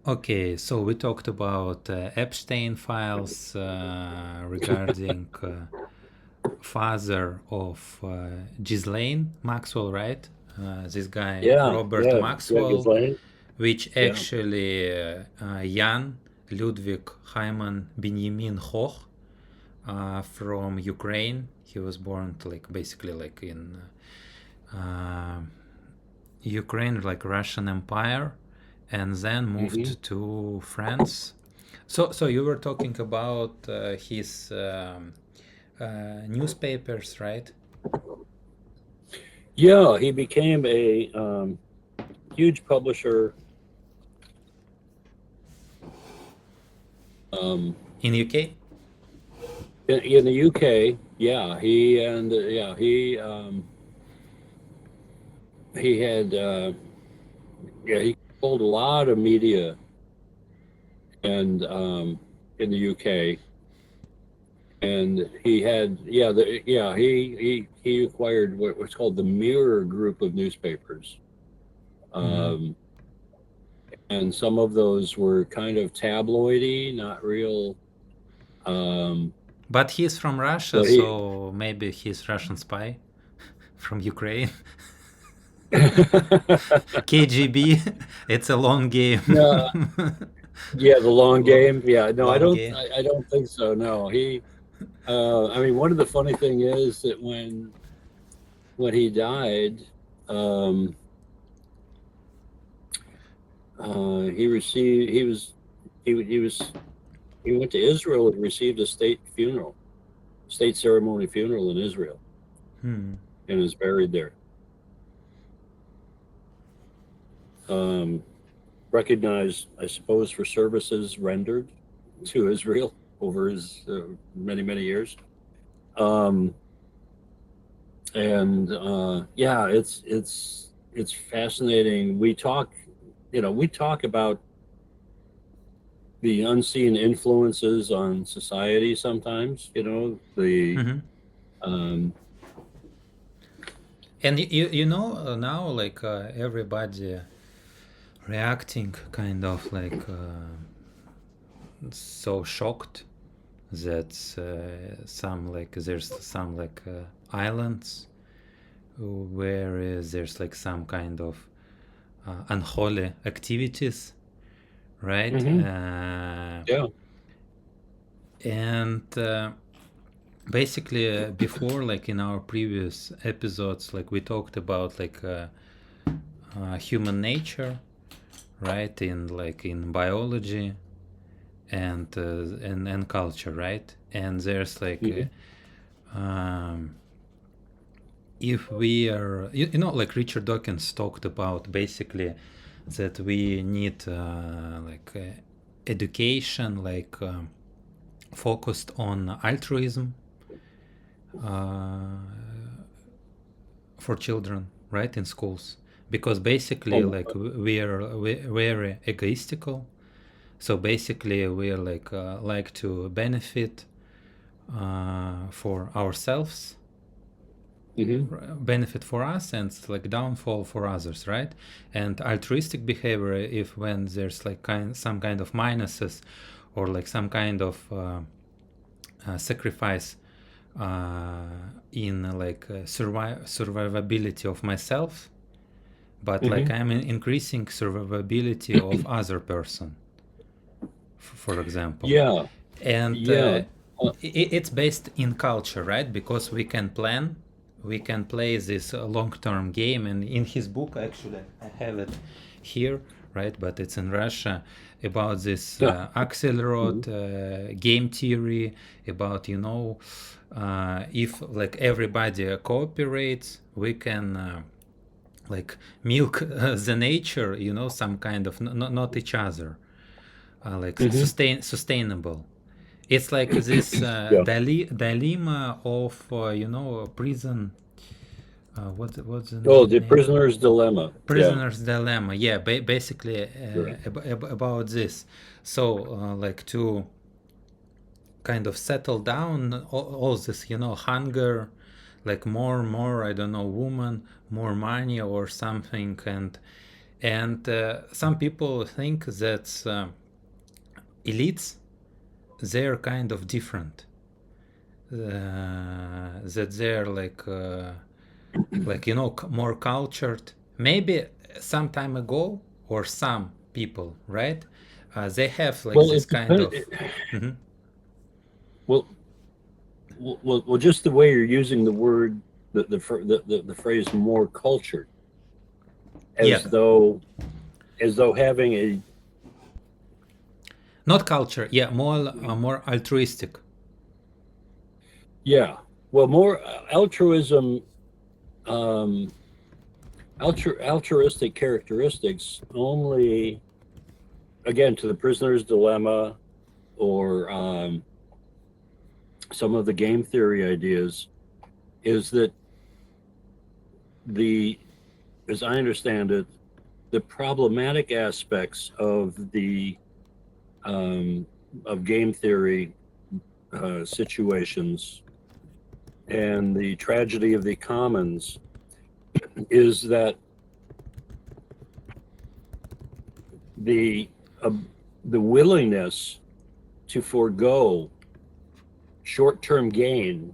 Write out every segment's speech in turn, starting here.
Okay, so we talked about Epstein files regarding father of Ghislaine Maxwell, right? This guy, Yeah, Robert yeah, yeah, Maxwell, Ghislaine. which Yeah. actually Jan Ludwig Hyman Benjamin Hoch from Ukraine. He was born like basically like in uh, Ukraine, like Russian Empire, and then Hmm. moved to France. So you were talking about his newspapers, right? Yeah, he became a huge publisher um, In UK. in the UK. Yeah, he had he controlled a lot of media and in the UK, and he had he acquired what was called the Mirror Group of newspapers. Hmm. Um, and some of those were kind of tabloidy, not real. Um, But he's from Russia, but he, so maybe he's Russian spy from Ukraine. KGB. It's a long game. no, yeah, the long Long, game. Yeah, no, long game. I don't think so. No, I mean, one of the funny thing is that when he died, um, he received, he was, he went to Israel and received a state ceremony funeral in Israel, Hmm. and is buried there. Um, Recognized, I suppose, for services rendered to Israel over his many years. Um, and yeah, it's fascinating. We talk about the unseen influences on society sometimes. Hmm. Um, And you know now like everybody reacting kind of like so shocked that some like there's some like islands where there's like some kind of unholy activities, right? mhm, yeah. And basically before, like in our previous episodes, like we talked about like human nature, right? In like in biology and culture, right? And there's like Hmm. if we are you know like Richard Dawkins talked about basically that we need like education like focused on altruism uh, for children, right, in schools, because basically Oh, like we are very egoistical. So basically we are like to benefit for ourselves, hmm. benefit for us, and like downfall for others, right? And altruistic behavior, if when there's like some kind of minuses or like some kind of sacrifice uh, in like survivability of myself, but like Hmm. I'm increasing survivability of other person, for example. Yeah, And yeah. Uh, it's based in culture, right? Because we can plan, we can play this long-term game. And in his book, actually I have it here, right, but it's in Russia, about this yeah. Axelrod Mhm. game theory, about if like everybody cooperates, we can like milk the nature, some kind of not each other, like Hmm. sustainable. It's like this Yeah. dilemma of prison. What's the Oh, the name? prisoner's dilemma. Yeah. Prisoner's dilemma. Yeah, basically Right. about this. So like to kind of settle down all this, hunger, like more, I don't know, woman, more money or something, And some people think that elites, they're kind of different, that they're like more cultured. Maybe some time ago, or some people, right, they have like Well, this it kind depends. of. Mhm. Well, well, just the way you're using the word, the phrase "more cultured," Yeah, as though having a not culture, yeah, more altruistic. yeah, well, more altruism, um, altruistic characteristics only, again, to the prisoner's dilemma or some of the game theory ideas, is that the, as I understand it, the problematic aspects um, of game theory situations and the tragedy of the commons is that the uh, the willingness to forego short-term gain,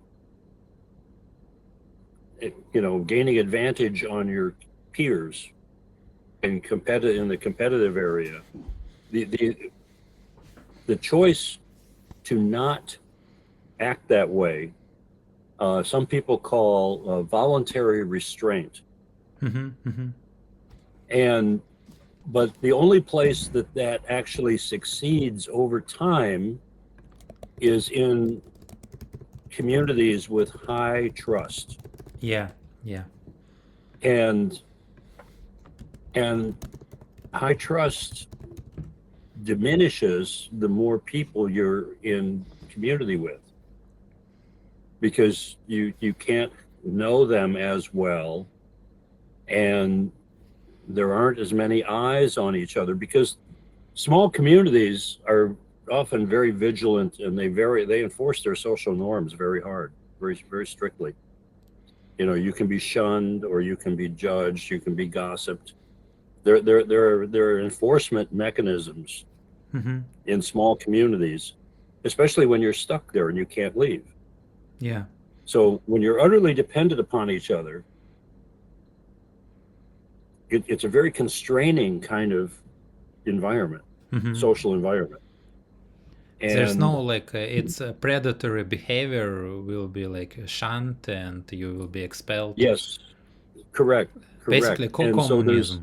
gaining advantage on your peers in the competitive area, the the the choice to not act that way, some people call voluntary restraint. Hmm, hmm. And but the only place that actually succeeds over time is in communities with high trust. Yeah, yeah, And and high trust diminishes the more people you're in community with, because you can't know them as well, and there aren't as many eyes on each other, because small communities are often very vigilant, and they enforce their social norms very hard, very strictly. You can be shunned, or you can be judged, you can be gossiped. There are enforcement mechanisms hmm, in small communities, especially when you're stuck there and you can't leave. yeah. So when you're utterly dependent upon each other, it's a very constraining kind of environment, Hmm. social environment. There's no And like it's a predatory behavior will be like shunned and you will be expelled. yes, correct, Basically, correct. And so there's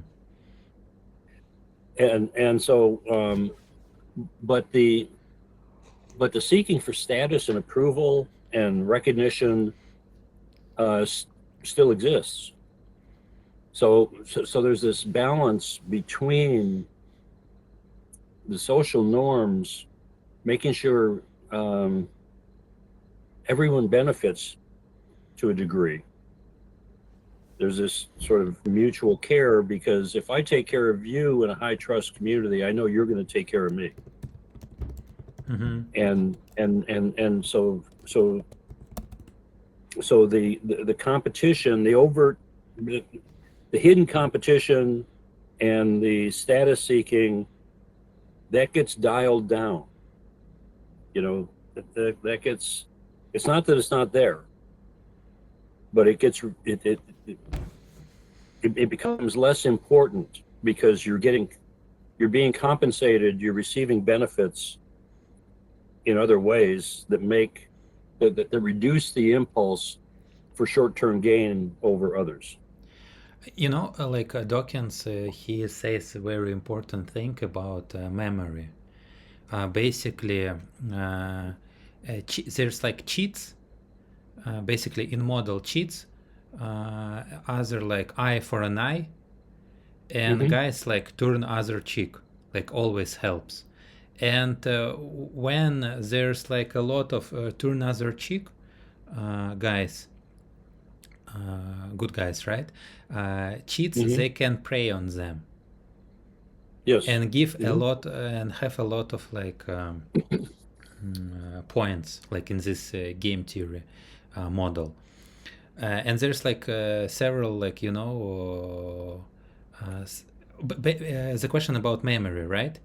communism. and so but the seeking for status and approval and recognition uh, still exists. So there's this balance between the social norms, making sure um, everyone benefits to a degree. There's this sort of mutual care, because if I take care of you in a high trust community, I know you're going to take care of me. Hmm. And so the competition, the overt, the hidden competition, and the status seeking, that gets dialed down. That gets, it's not that it's not there, but it becomes less important, because you're being compensated, you're receiving benefits in other ways that reduce the impulse for short-term gain over others. Like Dawkins, he says a very important thing about memory. Basically, there's like cheats, basically in model cheats, other like eye for an eye, and Hmm. guys like turn other cheek, like always helps. And when there's like a lot of turn other cheek guys, good guys, right? Cheats, Hmm. they can prey on them Yes. and give a Hmm. lot and have a lot of like points, like in this game theory model. And there's like several, like the question about memory, right?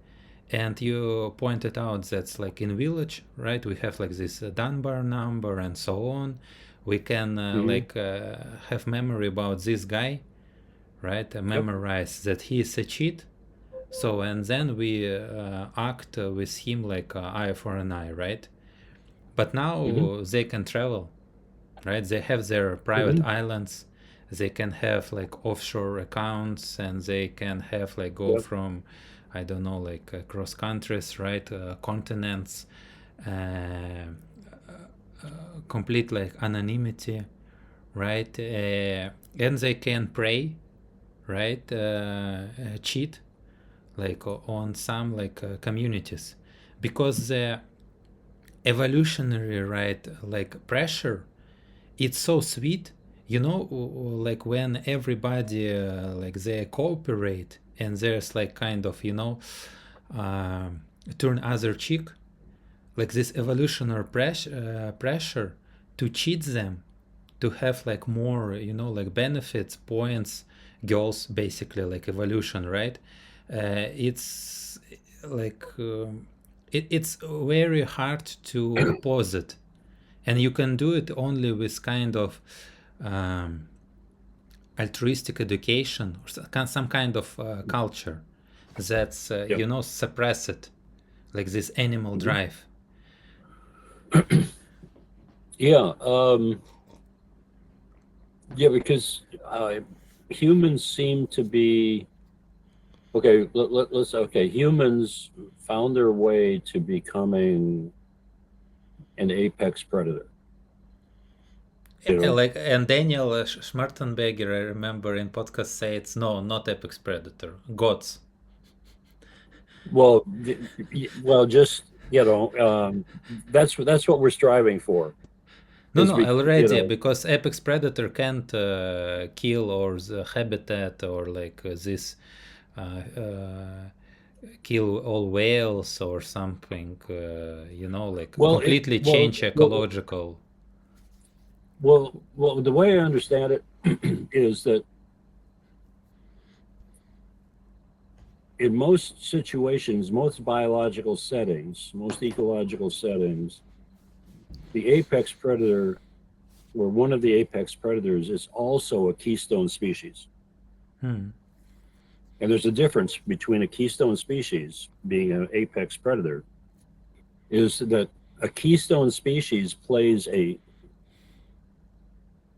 And you pointed out that's like in village, right? We have like this Dunbar number and so on. We can Mhm. have memory about this guy, right? Yep. Memorize that he is a cheat. So and then we act with him like eye for an eye, right? But Hmm. now they can travel, right? They have their private Hmm. islands. They can have like offshore accounts, and they can have like go Yep. from, I don't know, like cross countries, right? Continents, uh, complete like anonymity, right? And they can prey, right? Cheat like on some like communities, because the evolutionary, right, like pressure, it's so sweet, like when everybody like they cooperate, and there's like kind of uh, turn other cheek, like this evolutionary pressure to cheat them, to have like more like benefits, points, girls, basically like evolution, right? It's like it's very hard to oppose it, and you can do it only with kind of um, altruistic education, or some kind of culture that's Yep. suppress it, like this animal Hmm. drive. Yeah. Yeah, because humans seem to be okay. Let's okay. Humans found their way to becoming an apex predator. You know. Like, and Daniel Schmartenberger, I remember in podcast, say it's no, not apex predator, gods. Well, well, just that's what we're striving for. No, Is no, be already, because apex predator can't kill or the habitat, or like this uh, uh, kill all whales or something, like well, completely change ecological. well. The way I understand it is that in most situations, most biological settings, most ecological settings, the apex predator or one of the apex predators is also a keystone species. Hmm. And there's a difference between a keystone species being an apex predator is that a keystone species plays a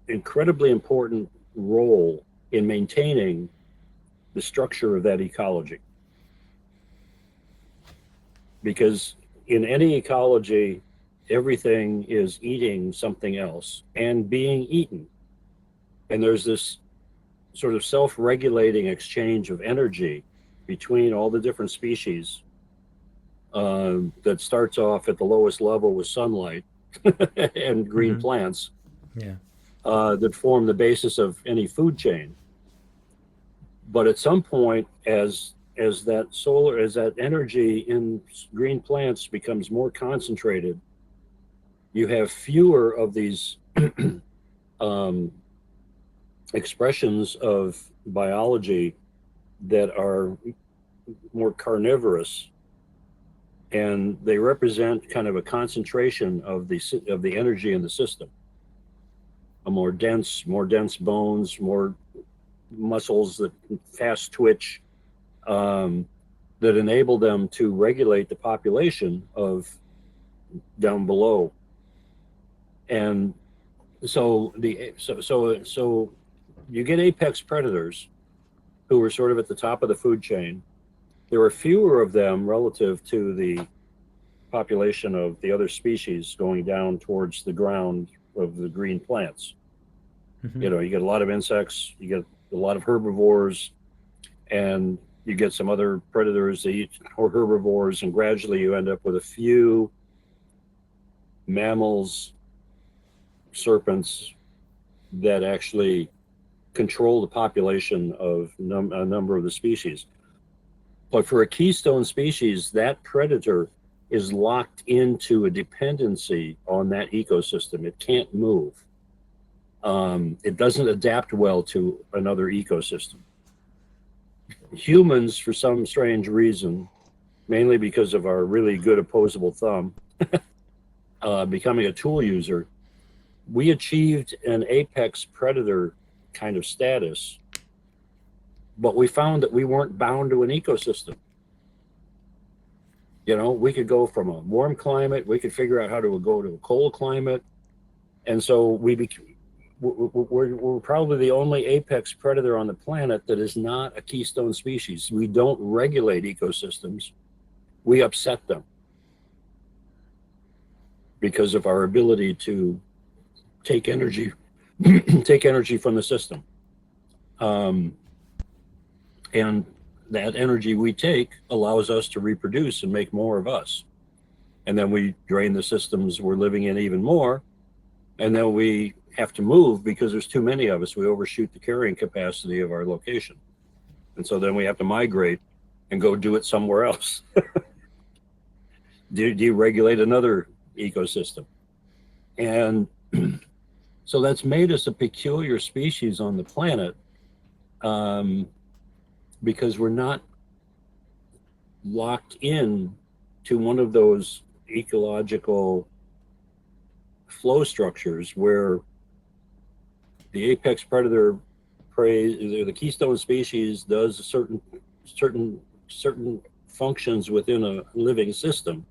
incredibly important role in maintaining the structure of that ecology. Because in any ecology, everything is eating something else and being eaten. And there's this sort of self regulating exchange of energy between all the different species that starts off at the lowest level with sunlight and green Hmm. plants Yeah. that form the basis of any food chain. But at some point, as that energy in green plants becomes more concentrated, you have fewer of these um, expressions of biology that are more carnivorous, and they represent kind of a concentration of the energy in the system. A more dense bones, more muscles that fast twitch, um, that enable them to regulate the population of down below. And so you get apex predators who are sort of at the top of the food chain. There are fewer of them relative to the population of the other species going down towards the ground of the green plants. Hmm. You get a lot of insects, you get a lot of herbivores, and you get some other predators that eat or herbivores, and gradually you end up with a few mammals, serpents that actually control the population of a number of the species. But for a keystone species, that predator is locked into a dependency on that ecosystem. It can't move. It doesn't adapt well to another ecosystem. humans, for some strange reason, mainly because of our really good opposable thumb, becoming a tool user, we achieved an apex predator kind of status, but we found that we weren't bound to an ecosystem. We could go from a warm climate, we could figure out how to go to a cold climate, and so we're probably the only apex predator on the planet that is not a keystone species. We don't regulate ecosystems, we upset them because of our ability to take energy take energy from the system. And that energy we take allows us to reproduce and make more of us. And then we drain the systems we're living in even more. And then we have to move because there's too many of us. We overshoot the carrying capacity of our location. And so then we have to migrate and go do it somewhere else. Deregulate another ecosystem. And so that's made us a peculiar species on the planet, because we're not locked in to one of those ecological flow structures where the apex predator prey, the keystone species does certain functions within a living system,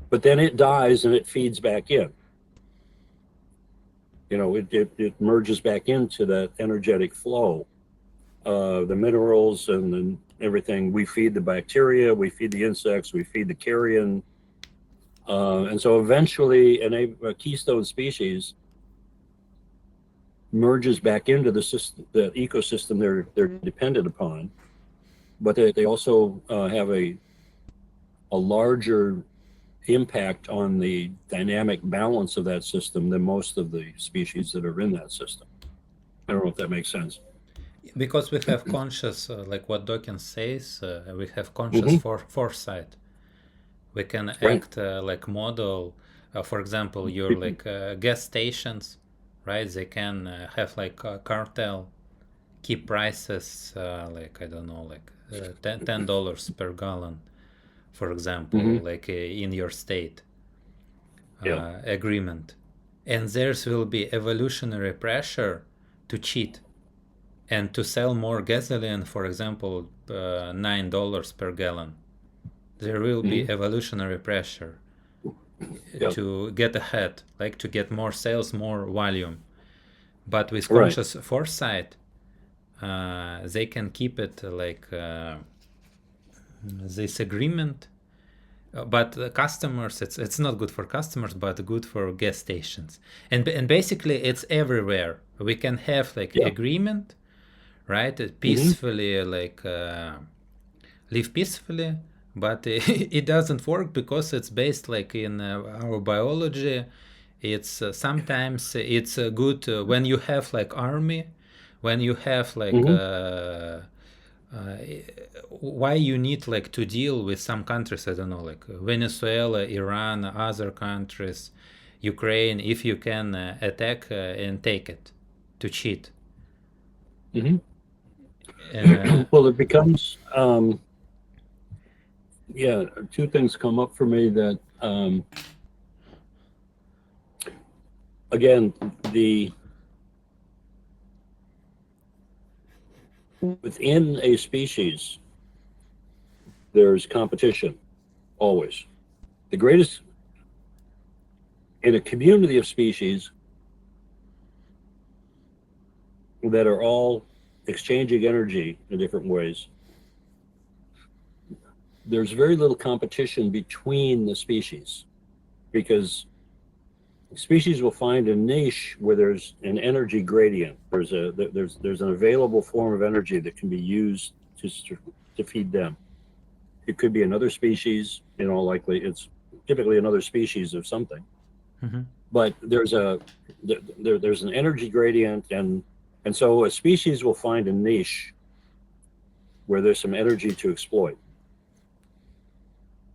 but then it dies and it feeds back in. It merges back into that energetic flow. The minerals and everything. We feed the bacteria, we feed the insects, we feed the carrion. And so eventually a keystone species merges back into the ecosystem they're dependent upon, but they also have a larger impact on the dynamic balance of that system than most of the species that are in that system. I don't know if that makes sense. Because we have conscious, like what Dawkins says, we have conscious Mm-hmm. foresight. We can Right. act like model. For example, your like gas stations, right? They can have like a cartel, keep prices like I don't know, like $10 per gallon, for example, Mm-hmm. like in your state Yeah. agreement, and there will be evolutionary pressure to cheat and to sell more gasoline, for example, $9 per gallon. There will be Mm-hmm. evolutionary pressure Yeah. to get ahead, like to get more sales, more volume. But with Right. conscious foresight, they can keep it like this agreement. But the customers, it's not good for customers, but good for gas stations. And basically, it's everywhere. We can have like Yeah. agreement, right? Mm-hmm. Peacefully, like live peacefully, but it doesn't work because it's based like in our biology. It's sometimes it's good when you have like army, when you have like Mm-hmm. uh, why you need like to deal with some countries, I don't know, like Venezuela, Iran, other countries, Ukraine, if you can attack and take it to cheat. Mm-hmm. uh, Well, it becomes, yeah, two things come up for me that, again, the within a species, there's competition always. The greatest in a community of species that are all exchanging energy in different ways, there's very little competition between the species because species will find a niche where there's an energy gradient. There's an available form of energy that can be used to feed them. It could be another species, in all likely. It's typically another species of something, mhm. but there's an energy gradient, and so a species will find a niche where there's some energy to exploit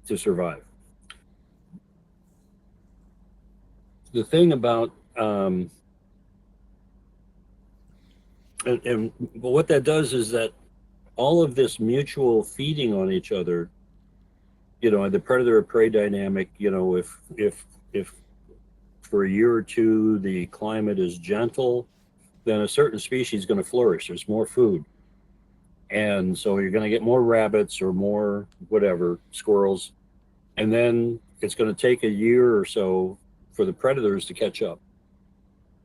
to survive. The thing about and what that does is that all of this mutual feeding on each other, the predator prey dynamic, if for a year or two the climate is gentle, then a certain species is going to flourish. There's more food. And so you're going to get more rabbits or more whatever, squirrels. And then it's going to take a year or so for the predators to catch up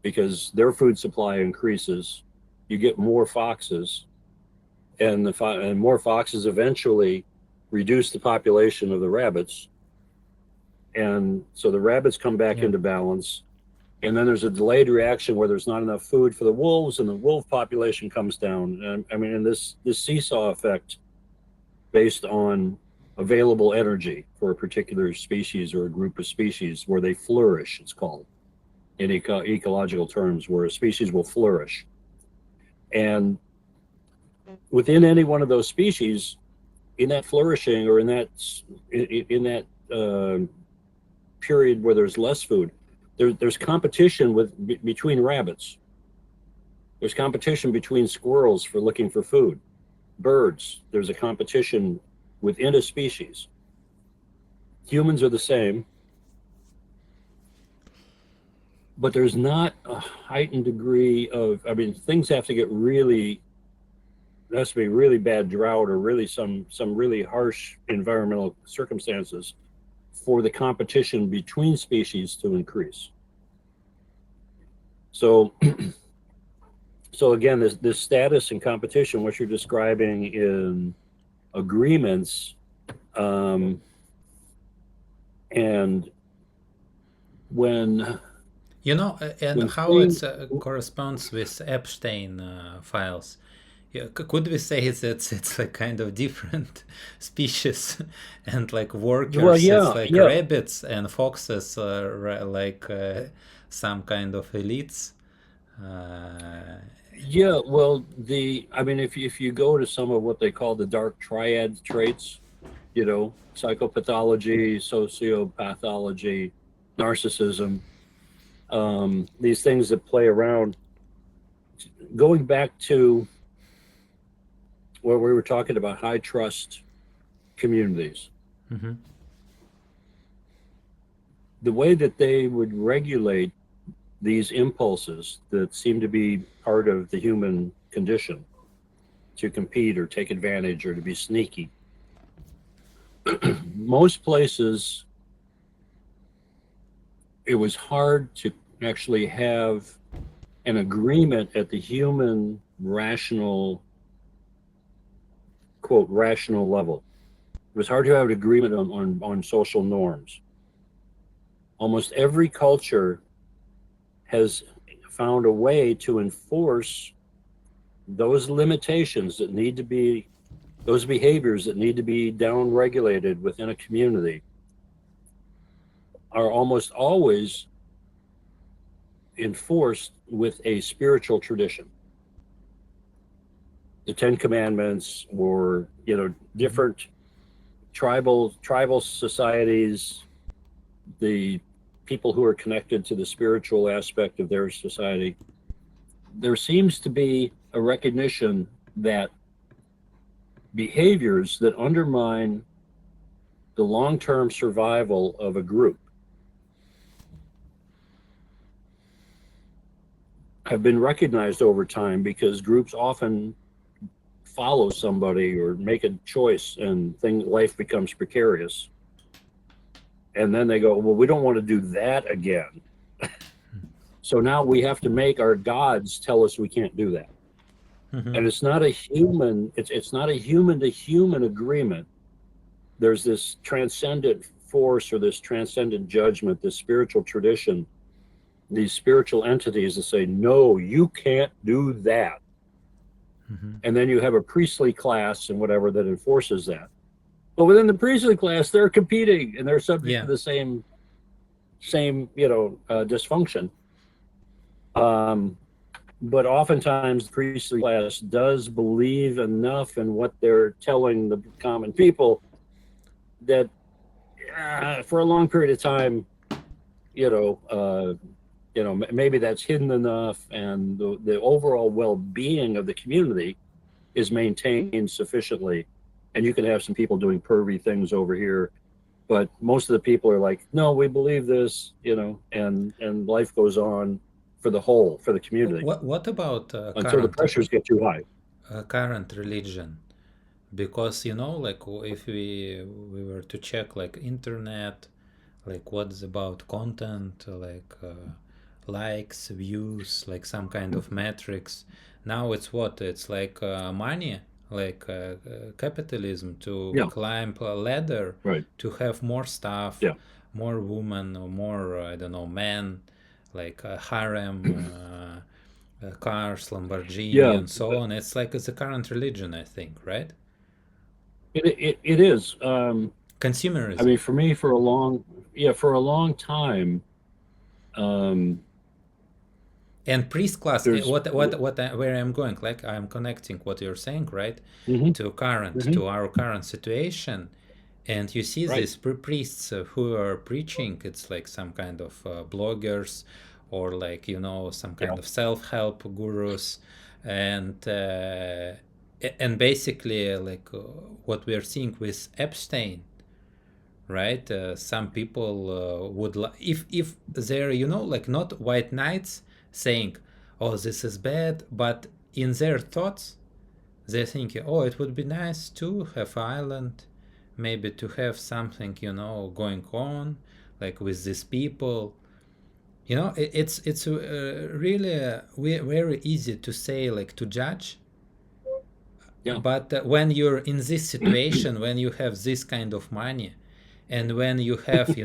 because their food supply increases. You get more foxes, and more foxes eventually reduce the population of the rabbits. And so the rabbits come back into balance. And then there's a delayed reaction where there's not enough food for the wolves, and the wolf population comes down. And I mean, and this seesaw effect based on available energy for a particular species or a group of species where they flourish, it's called in ecological terms, where a species will flourish. And within any one of those species, in that flourishing or in that period where there's less food, there's competition between rabbits. There's competition between squirrels for looking for food. Birds, there's a competition within a species. Humans are the same, but there's not a heightened degree of, I mean, things have to get really, there has to be really bad drought or really some really harsh environmental circumstances for the competition between species to increase. So, so again, this status and competition, what you're describing in agreements, and when and how it corresponds with Epstein files. Yeah, could we say that it's like kind of different species and like workers, well, yeah, it's like yeah. rabbits and foxes are like some kind of elites? Yeah, well, I mean, if you go to some of what they call the dark triad traits, psychopathology, sociopathology, narcissism, these things that play around, going back to where we were talking about high trust communities, Mm-hmm. the way that they would regulate these impulses that seem to be part of the human condition to compete or take advantage or to be sneaky. Most places, it was hard to actually have an agreement at the human rational, quote, rational level. It was hard to have an agreement on social norms. Almost every culture has found a way to enforce those limitations that need to be, those behaviors that need to be down regulated within a community are almost always enforced with a spiritual tradition. The Ten Commandments, or different tribal societies, the people who are connected to the spiritual aspect of their society, there seems to be a recognition that behaviors that undermine the long-term survival of a group have been recognized over time, because groups often follow somebody or make a choice and life becomes precarious. And then they go, well, we don't want to do that again. So now we have to make our gods tell us we can't do that. Mm-hmm. And it's not a human, it's not a human to human agreement. There's this transcendent force or this transcendent judgment, this spiritual tradition, these spiritual entities that say, no, you can't do that. Mm-hmm. And then you have a priestly class and whatever that enforces that. But within the priestly class, they're competing and they're subject to the same dysfunction. But oftentimes the priestly class does believe enough in what they're telling the common people that for a long period of time, maybe that's hidden enough, and the overall well-being of the community is maintained sufficiently, and you can have some people doing pervy things over here, but most of the people are like, no, we believe this, and life goes on for the whole, for the community, What about until the pressures get too high. current religion? Because like if we were to check like internet, like what's about content, like likes, views, like some kind of metrics. Now it's what? It's like money, like capitalism, to Yeah, climb a ladder, right. to have more stuff, Yeah, more women, or more I don't know, men, like harem, cars, Lamborghini, yeah. and so on. It's like it's a current religion, I think, right? It is. I Consumerism. mean, for me, for a long time, um, And priest class, there's, where I'm going, like I'm connecting what you're saying, right, hmm to current, hmm to our current situation. And you see right, these priests who are preaching. It's like some kind of bloggers, or like some yeah, kind of self-help gurus, and basically like what we're seeing with Epstein, right? Some people would if they're like not white knights saying, "Oh, this is bad," but in their thoughts they're thinking, "Oh, it would be nice to have island, maybe to have something going on, like with these people." It's really very easy to say, like to judge, yeah, but when you're in this situation, when you have this kind of money, and when you have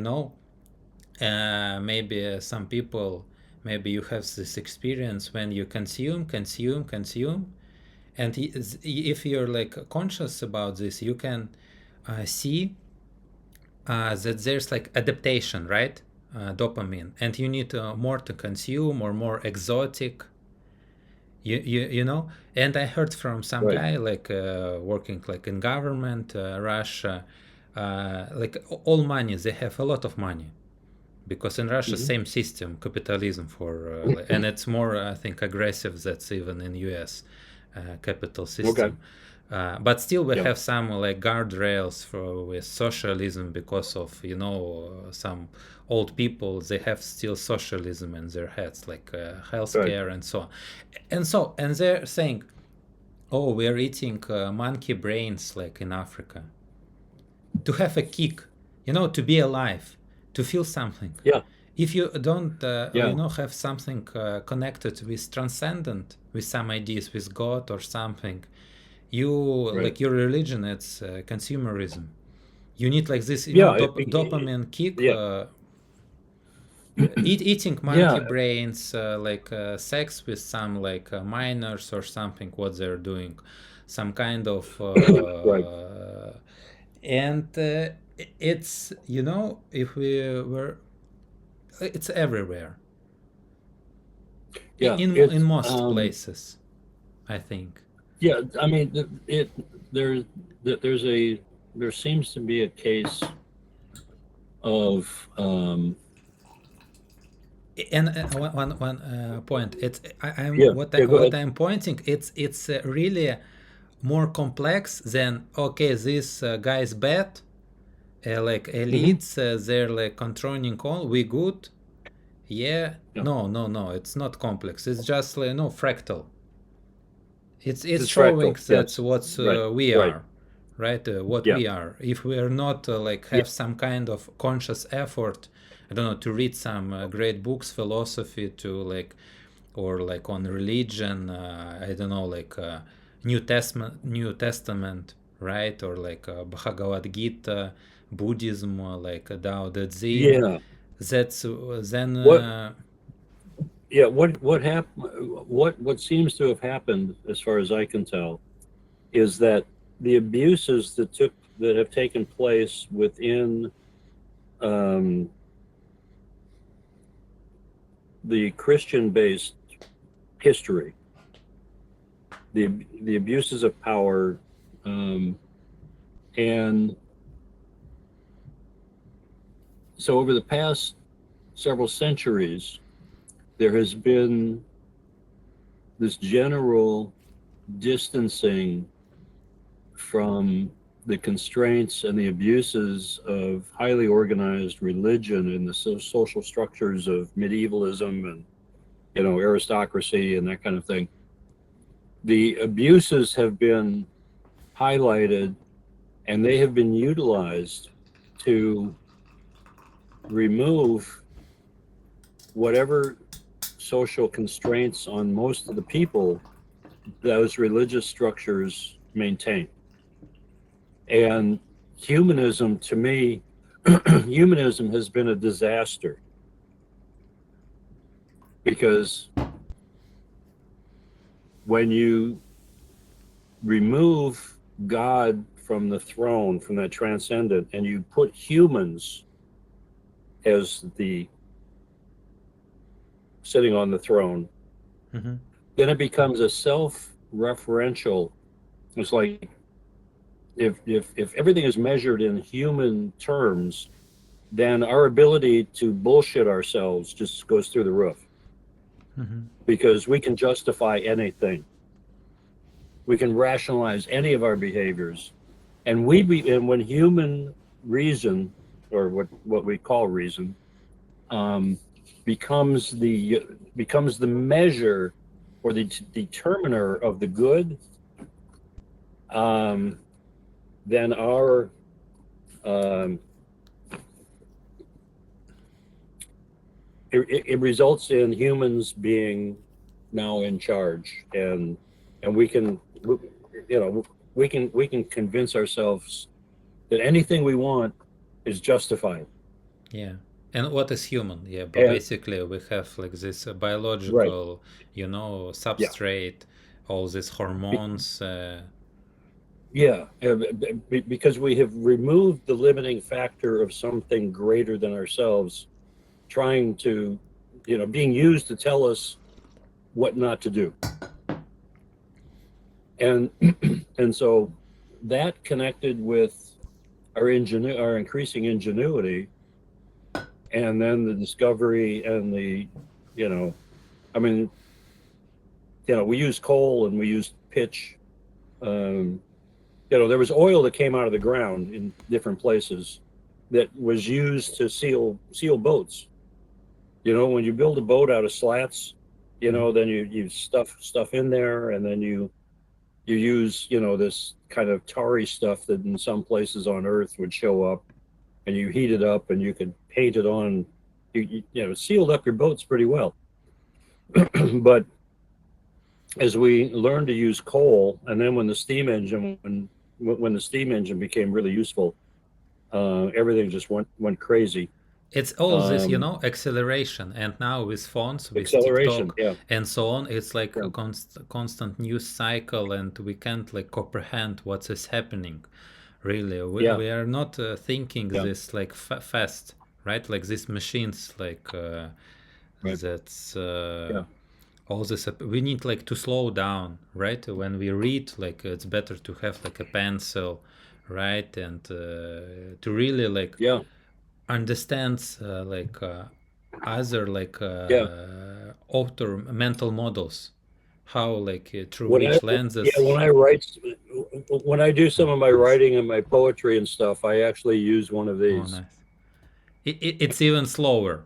maybe some people, maybe you have this experience when you consume, and if you're like conscious about this, you can see that there's like adaptation, right? Dopamine, and you need more to consume, or more exotic, and I heard from some right. guy like working like in government, Russia, like all money, they have a lot of money, because in Russia hmm same system, capitalism, for and it's more I think aggressive that's even in US capital Okay. system. But still we Yeah, have some like guardrails for with socialism, because of some old people, they have still socialism in their heads, like right. healthcare and so on. And they're saying, oh, we're eating monkey brains, like in Africa, to have a kick, to be alive, to feel something. Yeah, If you don't, yeah, have something connected with transcendent, with some ideas, with God or something, you right. like your religion, it's consumerism. You need like this, Yeah, dopamine kick. yeah, Eating monkey yeah, brains, like sex with some like minors or something, what they're doing, some kind of right. and it's if we were, it's everywhere, Yeah, in it's, most places, I think. yeah. I mean, there's there's a there seems to be a case of, And one point, it's I'm yeah, yeah. Go what ahead. I'm pointing, it's really more complex than, okay, this guy is bad, like hmm elites, they're like controlling all, we good. Yeah, Yeah, no, no, no, it's not complex, it's just like no fractal. It's it's showing fractal. that Yes, what right, we right. are, right? What Yeah, we are. If we are not like yeah, have some kind of conscious effort, I don't know, to read some great books, philosophy, to like, or like on religion, I don't know, like New Testament, right? Or like Bhagavad Gita, Buddhism, like Tao Te Ching. yeah. That's then. What? Yeah. What happened? What seems to have happened, as far as I can tell, is that the abuses that have taken place within, um, the Christian-based history, the abuses of power, um, and so over the past several centuries, there has been this general distancing from the constraints and the abuses of highly organized religion and the social structures of medievalism and aristocracy and that kind of thing. The abuses have been highlighted and they have been utilized to remove whatever social constraints on most of the people those religious structures maintain. And humanism, to me, humanism has been a disaster because when you remove God from the throne, from that transcendent, and you put humans as the sitting on the throne, Mm-hmm. then it becomes a self-referential. It's like if everything is measured in human terms, then our ability to bullshit ourselves just goes through the roof Mm-hmm. because we can justify anything. We can rationalize any of our behaviors. And when human reason, or what we call reason, um, becomes the measure or the determiner of the good, um, then our um, it results in humans being now in charge, and we can we can convince ourselves that anything we want is justified. Yeah. And what is human? Yeah, but And basically we have like this right, biological, yeah, substrate, all these Be- hormones. yeah, because we have removed the limiting factor of something greater than ourselves, trying to, being used to tell us what not to do, and and so that connected with our increasing ingenuity, and then the discovery and you know, I mean, we used coal and we used pitch. Um, there was oil that came out of the ground in different places that was used to seal boats. When you build a boat out of slats, Mhm. then you stuff in there, and then you use this kind of tarry stuff that in some places on Earth would show up, and you heat it up, and you could paint it on. Sealed up your boats pretty well. But as we learned to use coal, and then when the steam engine became really useful, everything just went crazy. It's all this, Um, acceleration. And now with phones, with acceleration, TikTok yeah, and so on, it's like yeah, a constant news cycle, and we can't like comprehend what is happening. Really, yeah, we are not thinking yeah, this like fast, right? Like these machines, like right, that's yeah, all this. We need like to slow down, right? When we read, like it's better to have like a pencil, right? And to really like yeah, understands other like yeah. author mental models, how like through When I which Yeah, lenses. when I write, when I do some Oh, of my nice. writing and my poetry and stuff, I actually use one of Oh, these nice. It's even slower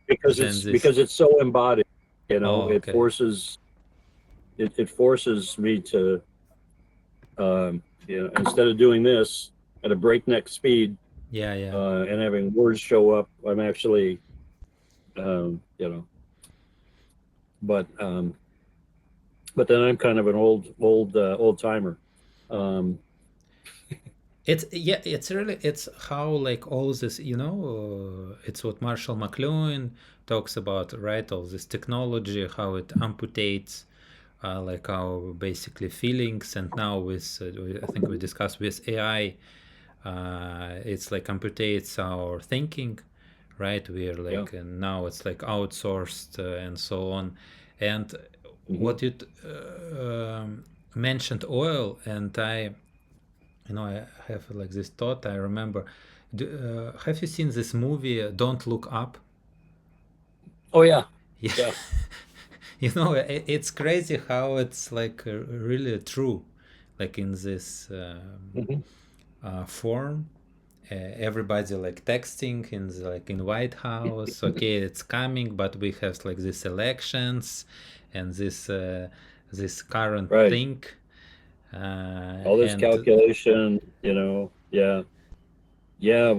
because than it's this. so embodied. Oh, It okay. forces me to, instead of doing this at a breakneck speed, Yeah, yeah. and having words show up, I'm actually, um, you know, but then I'm kind of an old timer. Um, It's yeah, it's really it's how like all this, it's what Marshall McLuhan talks about, right? All this technology, how it amputates like our basically feelings, and now with I think we discussed with AI, it's like amputates our thinking, right? We are yeah. like now it's like outsourced and so on, and Hmm. what you mentioned oil, and I have like this thought. I remember. Have you seen this movie, Don't Look Up? Oh yeah, Yeah, yeah, You know, it's crazy how it's like really true, like in this Mhm. form. Everybody like texting in the, like in White House. Okay, it's coming, but we have like these elections and this current Right. thing, All this and calculation, yeah. Yeah,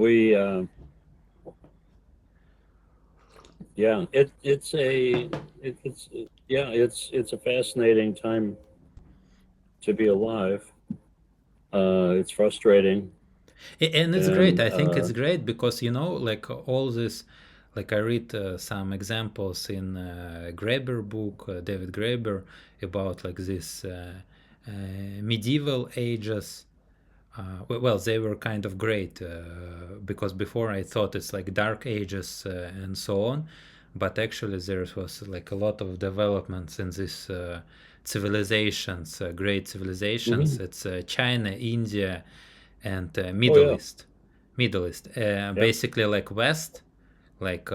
yeah, it's a fascinating time to be alive. It's frustrating, And it's great. and I think it's great because you know, like all this, like I read some examples in Graeber book, David Graeber, about like this medieval ages. Well, they were kind of great because before I thought it's like dark ages and so on, but actually there was like a lot of developments in these civilizations, great civilizations. Mhm. It's China, India, and Oh Middle yeah, East. Middle East, yeah. basically like West, like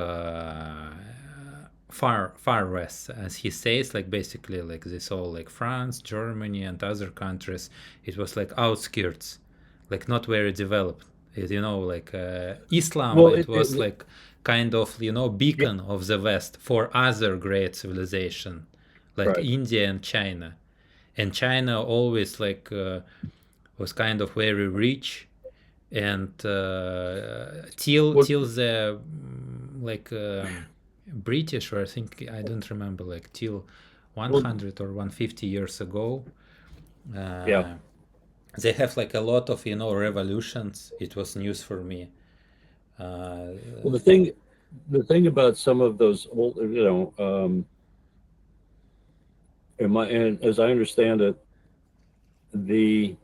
far west, as he says, like basically like this all like France, Germany, and other countries. It was like outskirts, like not very developed. You know, like Islam, Well, it was it like kind of yeah, beacon of the West for other great civilization, like right. India and China. And China always like was kind of very rich, and till Well, the like British, or I think I don't remember, like till well, 100 or 150 years ago, yeah. uh, they have like a lot of revolutions. It was news for me. uh, Well, the thing about some of those old, and as I understand it, the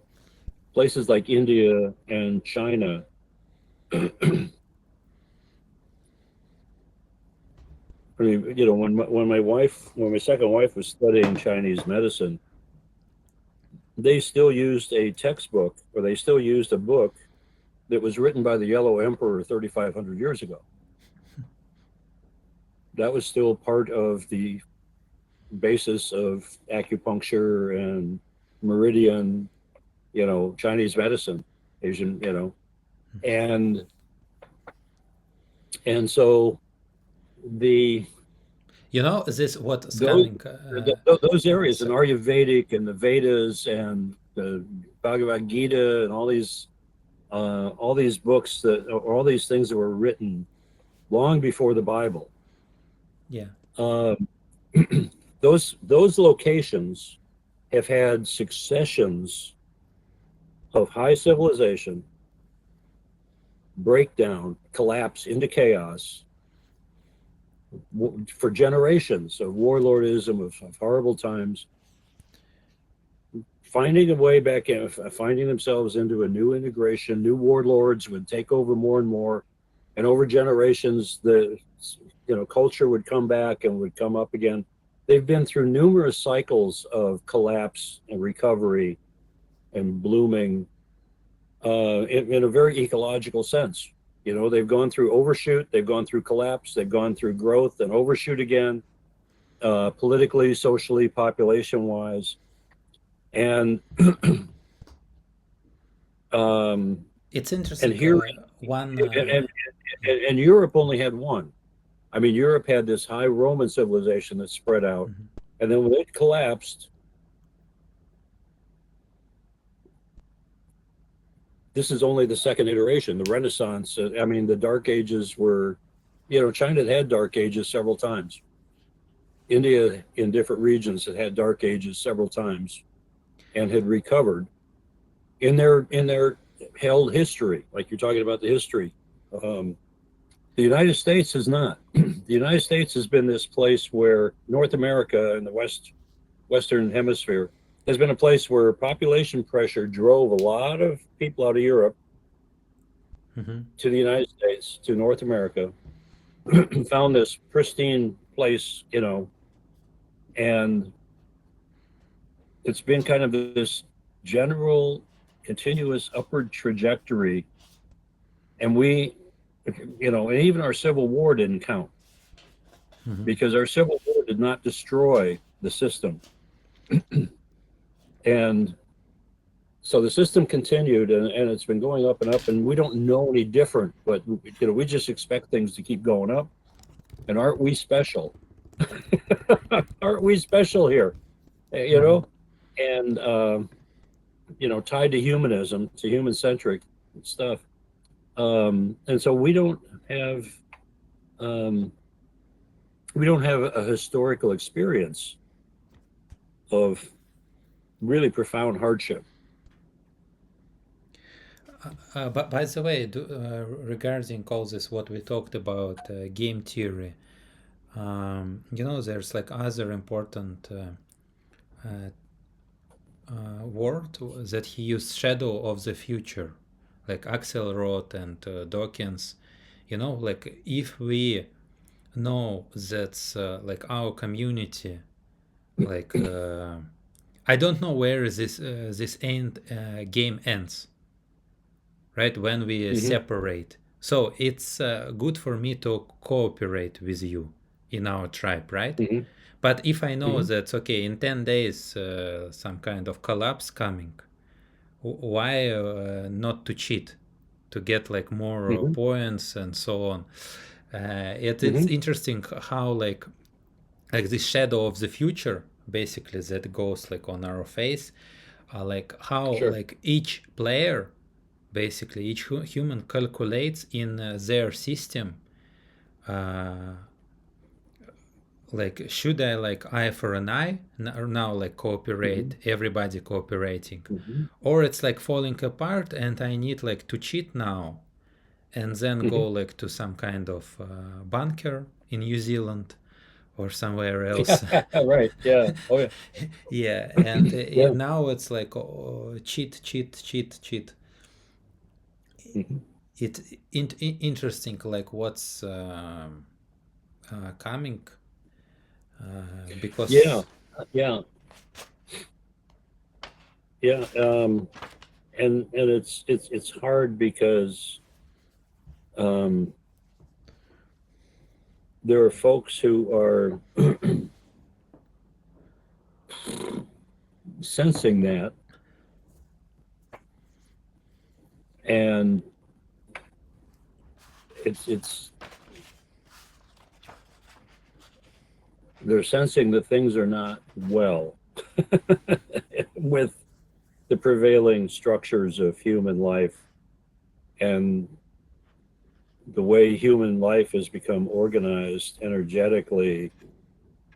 places like India and China, I mean, when my second wife was studying Chinese medicine, they still used a textbook, or they still used a book that was written by the Yellow Emperor 3,500 years ago. That was still part of the basis of acupuncture and meridian, Chinese medicine, Asian, and and so the this what's those coming. those areas in So, Ayurvedic and the Vedas and the Bhagavad Gita and all these books or all these things that were written long before the Bible. yeah. Uh, those locations have had successions of high civilization breakdown, collapse into chaos for generations of warlordism, of horrible times, finding a way back in, finding themselves into a new integration. New warlords would take over more and more, and over generations, the culture would come back and would come up again. They've been through numerous cycles of collapse and recovery and blooming in a very ecological sense. They've gone through overshoot, they've gone through collapse, they've gone through growth and overshoot again, politically, socially, population wise. And um, It's and interesting. here One and, and, and Europe only had one. I mean, Europe had this high Roman civilization that spread out, and then when it collapsed, this is only the second iteration. The Renaissance. I mean, the Dark Ages were, China had Dark Ages several times. India, in different regions, had Dark Ages several times, and had recovered in their held history. Like you're talking about the history. Um, the United States has not. The United States has been this place where North America and the Western Hemisphere has been a place where population pressure drove a lot of people out of Europe Mhm. to the United States, to North America, found this pristine place, and it's been kind of this general continuous upward trajectory. And and even our Civil War didn't count, because our Civil War did not destroy the system. And so the system continued, and it's been going up and up, and we don't know any different, but we just expect things to keep going up. And aren't we special? Aren't we special here? And tied to humanism, to human-centric stuff. And so we don't have a historical experience of really profound hardship. But by the way, regarding all this, what we talked about, game theory, there's like other important word that he used, shadow of the future, like Axelrod and Dawkins. Like if we know that's like our community, like I don't know where this game ends, right? When we separate. So it's good for me to cooperate with you in our tribe, right? But if I know that, okay, in 10 days some kind of collapse coming, why not to cheat, to get like more points and so on? It's interesting how like this shadow of the future, basically, that goes like on our face, like how like each player, basically each human calculates in their system, like should I like eye for an eye now, like cooperate, everybody cooperating, or it's like falling apart and I need like to cheat now and then go like to some kind of bunker in New Zealand or somewhere else. Right. Yeah. Oh yeah. Yeah. And now it's like cheat. It's interesting, like what's coming, because yeah. And it's hard because there are folks who are sensing that, and it's they're sensing that things are not well with the prevailing structures of human life and the way human life has become organized energetically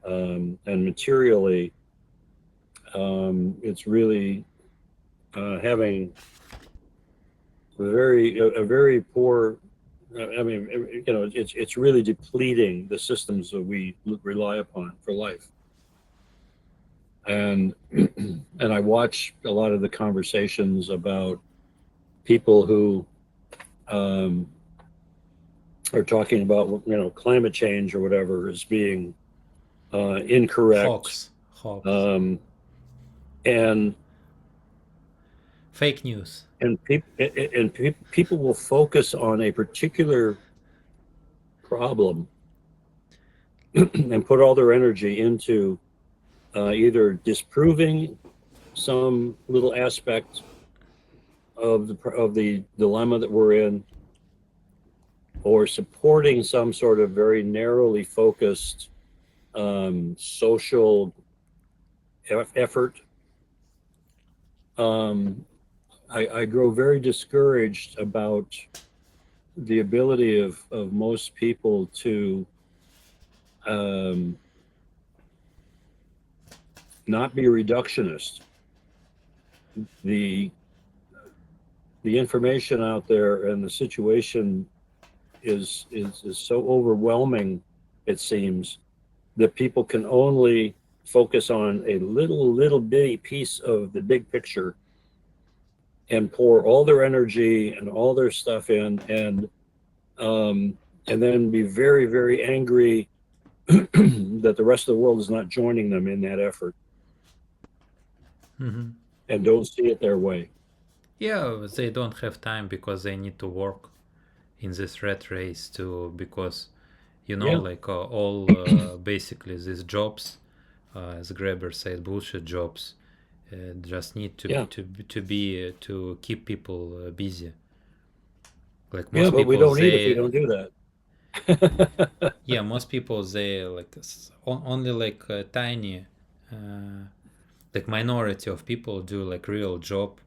and materially. It's really having a very poor. I mean, it's really depleting the systems that we rely upon for life. And I watch a lot of the conversations about people who are talking about climate change or whatever as being incorrect, hoax, and fake news. And people will focus on a particular problem and put all their energy into either disproving some little aspect of the dilemma that we're in, or supporting some sort of very narrowly focused social effort. I grow very discouraged about the ability of most people to not be reductionist. The information out there and the situation is so overwhelming, it seems, that people can only focus on a little bitty piece of the big picture and pour all their energy and all their stuff in, and then be very, very angry that the rest of the world is not joining them in that effort, and don't see it their way. Yeah, they don't have time because they need to work in this rat race too, because You know, Yeah. like all basically these jobs, as Graeber said, bullshit jobs, just need Yeah. to keep people busy. Like Yeah, most but we people, don't eat if we they don't do that. yeah, most people they like only like a tiny, uh, like minority of people do like real job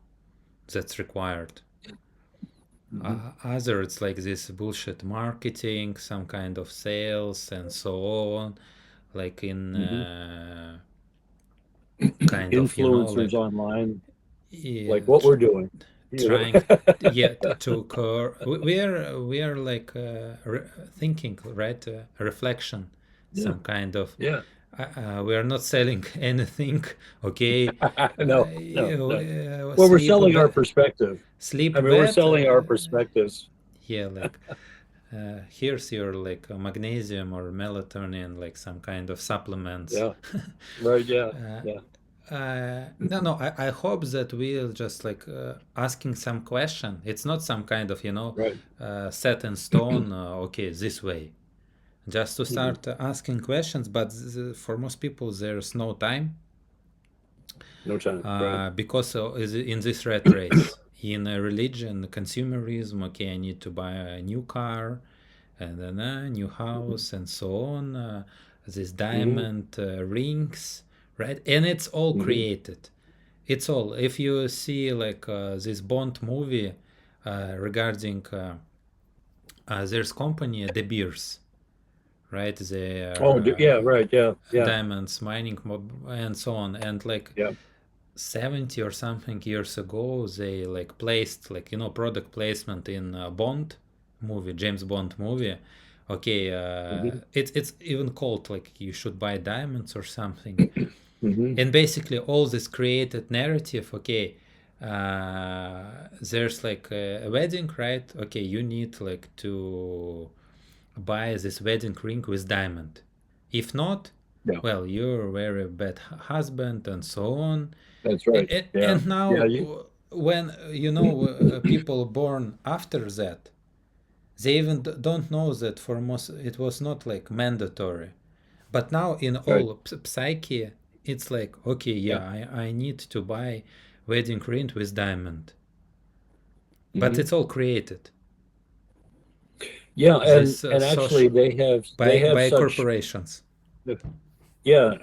that's required. Mhm. Other it's like this bullshit marketing, some kind of sales and so on, like in Mhm. kind of Influencers like online, yeah, like what we're doing. You trying know? yeah we are like thinking, right, reflection, Yeah. some kind of Yeah. we are not selling anything, okay. No, no, no. Well, we're Sleep selling our perspective. sleep I mean, we're bad, selling our perspectives. yeah, like here's your like magnesium or melatonin, like some kind of supplements. Yeah. Right. Yeah. uh, Yeah. no, I hope that we'll just like asking some question. It's not some kind of Right. set in stone, okay, this way, just to Mhm. start asking questions. But for most people there's no time, No time. Right. because in this rat race, in religion, consumerism, okay, I need to buy a new car and then a new Hmm. house and so on, these Hmm. diamond rings, right? And it's all Hmm. created. It's all. If you see like this Bond movie regarding there's company De Beers, right? They Oh, yeah. are Right. Yeah. Yeah. diamonds mining and so on. And like Yeah. 70 or something years ago, they like placed like product placement in Bond movie, James Bond movie. Okay, Hmm. it's even called like you should buy diamonds or something. Hmm. And basically all this created narrative, okay, there's like a wedding, right? Okay, you need like to buy this wedding ring with diamond. If not, Yeah. well, you're a very bad husband and so on. That's right. Yeah. And now Yeah. You. when people born after that, they even don't know that for most it was not like mandatory. But now in Right. all psyche, it's like, okay, Yeah. yeah, I need to buy wedding ring with diamond. But Hmm. it's all created. Yeah. This And actually, social they have by such. corporations. Yeah.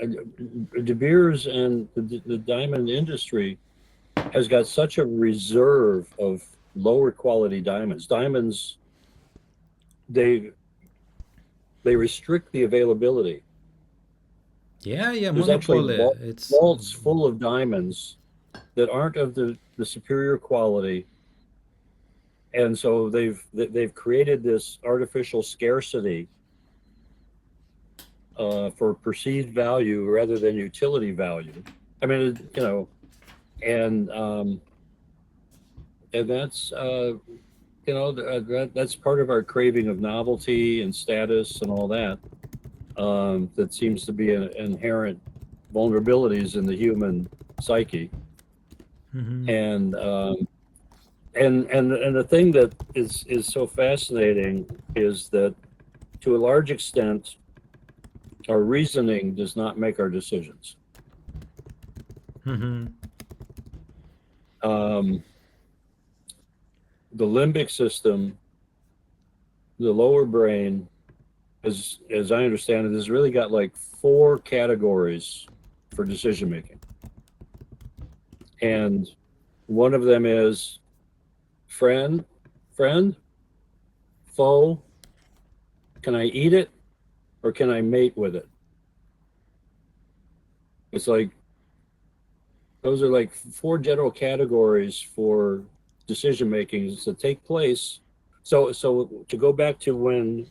De Beers and the diamond industry has got such a reserve of lower quality diamonds. Diamonds, they they restrict the availability. Yeah, yeah, There's actually monopoly. It's vaults full of diamonds that aren't of the superior quality, and so they've created this artificial scarcity for perceived value rather than utility value. I mean, and and that's part of our craving of novelty and status and all that. That seems to be an inherent vulnerabilities in the human psyche. mhm. And the thing that is so fascinating is that to a large extent, our reasoning does not make our decisions. Mhm. Um, the limbic system, the lower brain, as I understand it, has really got like four categories for decision making, and one of them is friend, friend, foe. Can I eat it or can I mate with it? It's like those are like four general categories for decision makings that take place. So to go back to when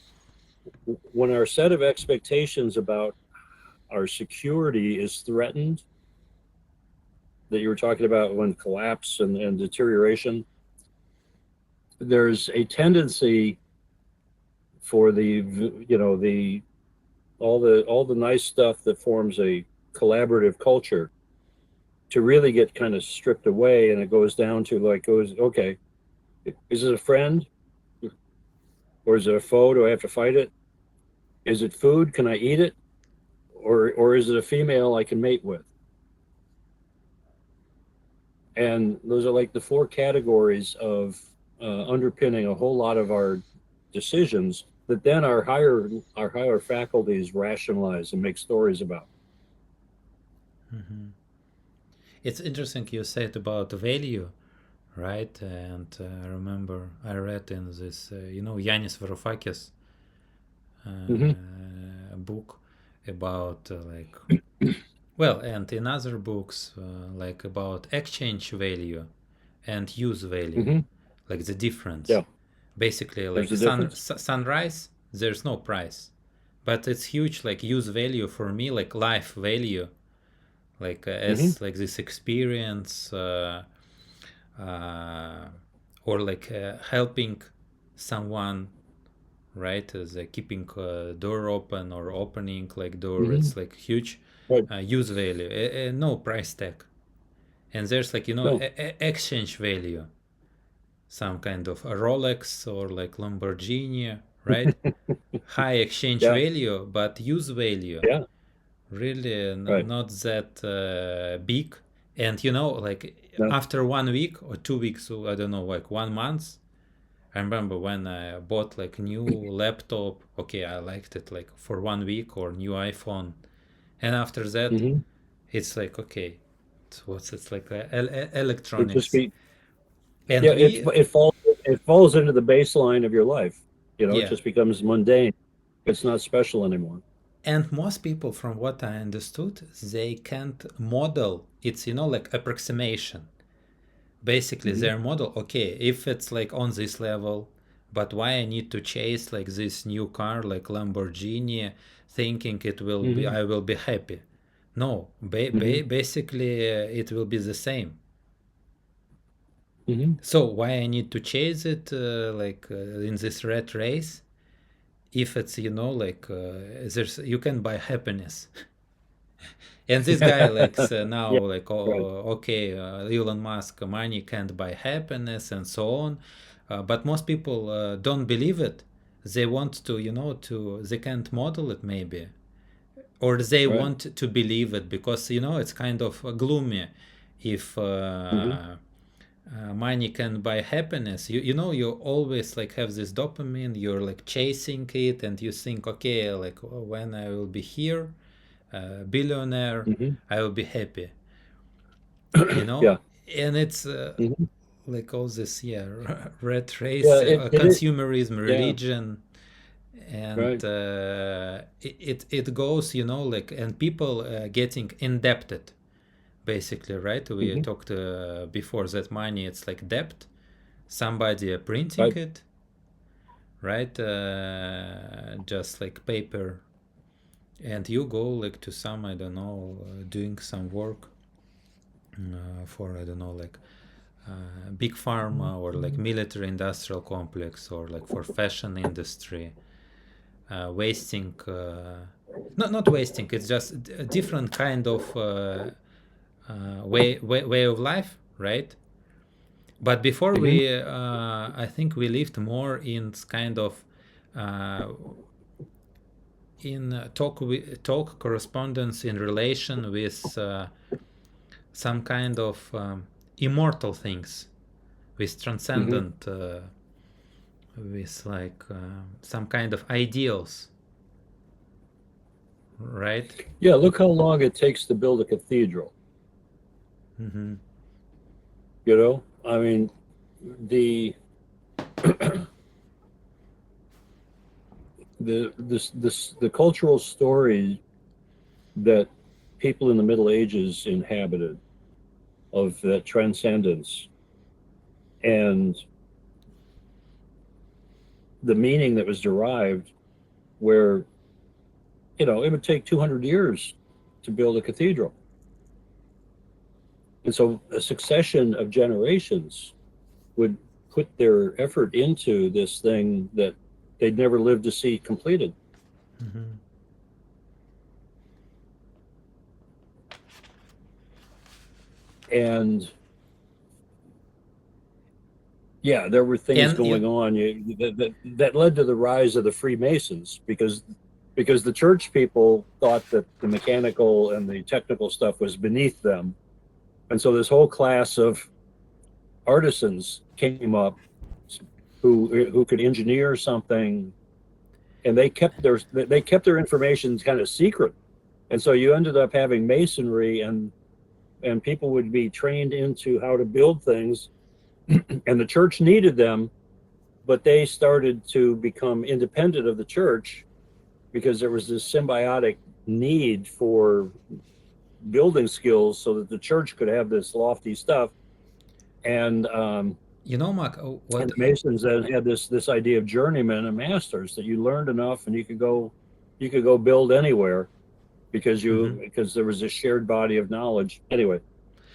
our set of expectations about our security is threatened, that you were talking about when collapse and deterioration, there's a tendency for the all the nice stuff that forms a collaborative culture to really get kind of stripped away, and it goes down to like goes okay, is it a friend or is it a foe? Do I have to fight it? Is it food? Can I eat it? Or is it a female I can mate with? And those are like the four categories of underpinning a whole lot of our decisions that then our higher faculties rationalize and make stories about. It's interesting you said about value, right? And I remember I read in this, Yanis Varoufakis Mm-hmm. book about well, and in other books like about exchange value and use value, Mm-hmm. like the difference. Yeah, Basically, there's like a difference. sunrise, there's no price, but it's huge. Like use value for me, like life value, like Mm-hmm. as like this experience, uh, or like helping someone, right? As keeping door open or opening like door, Mm-hmm. it's like huge Right. use value, no price tag. And there's like No. exchange value, some kind of a Rolex or like Lamborghini, right? High exchange Yeah. value, but use value Yeah. really Right. not that big. And like No. after 1 week or 2 weeks, so I don't know, like 1 month, I remember when I bought like new laptop. Okay, I liked it like for 1 week, or new iPhone, and after that, Mm-hmm. it's like okay, it's like It just electronics, be and yeah. we It falls into the baseline of your life. You know, it yeah, just becomes mundane. It's not special anymore. and most people, from what I understood, they can't model. It's like approximation. Basically, Mm-hmm. their model. Okay, if it's like on this level, but why I need to chase like this new car like Lamborghini, thinking Mm-hmm. I will be happy. No, Mm-hmm. basically it will be the same. Mm-hmm. So why I need to chase it in this rat race? If it's like there's you can buy happiness. And this guy likes now Yeah. like, Right. oh, okay, Elon Musk, money can't buy happiness and so on. But most people don't believe it. They want to, they can't model it maybe, or they Right. want to believe it because it's kind of gloomy if Mm-hmm. money can buy happiness. You always like have this dopamine. You're like chasing it, and you think, okay, like when I will be here, billionaire, Mm-hmm. I will be happy, you know Yeah. and it's Mm-hmm. like all this, yeah, red Yeah. race, It. consumerism, Yeah. religion, and Right. it goes, like, and people getting indebted, basically, right? We Mm-hmm. talked before that money, it's like debt, somebody printing Right. it, right? Just like paper, and you go like to some, I don't know, doing some work for, I don't know, like big pharma or like military industrial complex, or like for fashion industry, wasting, not wasting, it's just a different kind of way of life, right? But before Mm-hmm. we I think we lived more in kind of uh, in talk correspondence in relation with some kind of immortal things, with Mm-hmm. transcendent, with like some kind of ideals, right? Yeah. Look how long it takes to build a cathedral. Mm-hmm. You know. I mean, the the cultural story that people in the Middle Ages inhabited of that transcendence and the meaning that was derived, where it would take 200 years to build a cathedral, and so a succession of generations would put their effort into this thing that they'd never lived to see completed. Mm-hmm. And yeah, there were things And going on that led to the rise of the Freemasons, because because the church people thought that the mechanical and the technical stuff was beneath them. And so this whole class of artisans came up who could engineer something, and they kept their information kind of secret. And so you ended up having masonry, and people would be trained into how to build things, and the church needed them, but they started to become independent of the church because there was this symbiotic need for building skills so that the church could have this lofty stuff. And Mark, and the Masons then had this idea of journeymen and masters, that you learned enough and you could go build anywhere because there was a shared body of knowledge. Anyway,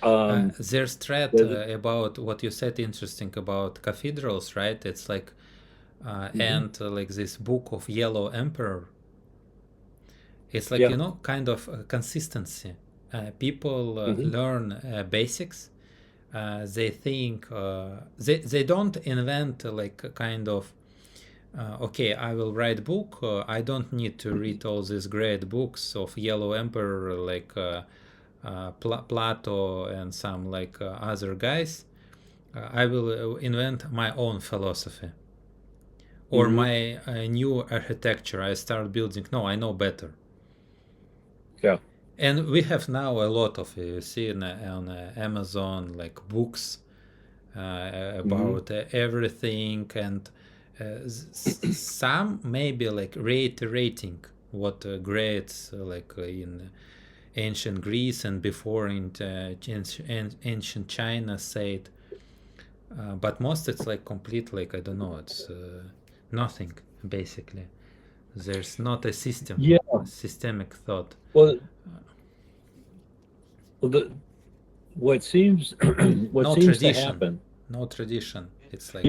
there's threat about what you said, interesting about cathedrals, right? It's like and like this book of Yellow Emperor. It's like kind of consistency. People learn basics. They think they don't invent like a kind of okay, I will write book. I don't need to read all these great books of Yellow Emperor like Plato and some like other guys. I will invent my own philosophy or my new architecture. I start building. No, I know better. Yeah. And we have now a lot of, you see on Amazon, like books about everything, and some maybe like reiterating what greats like in ancient Greece and before in ancient China said. But most it's like complete, like I don't know, it's nothing basically. There's not a system, a systemic thought. Well, what seems no seems tradition. to happen. No tradition. It's like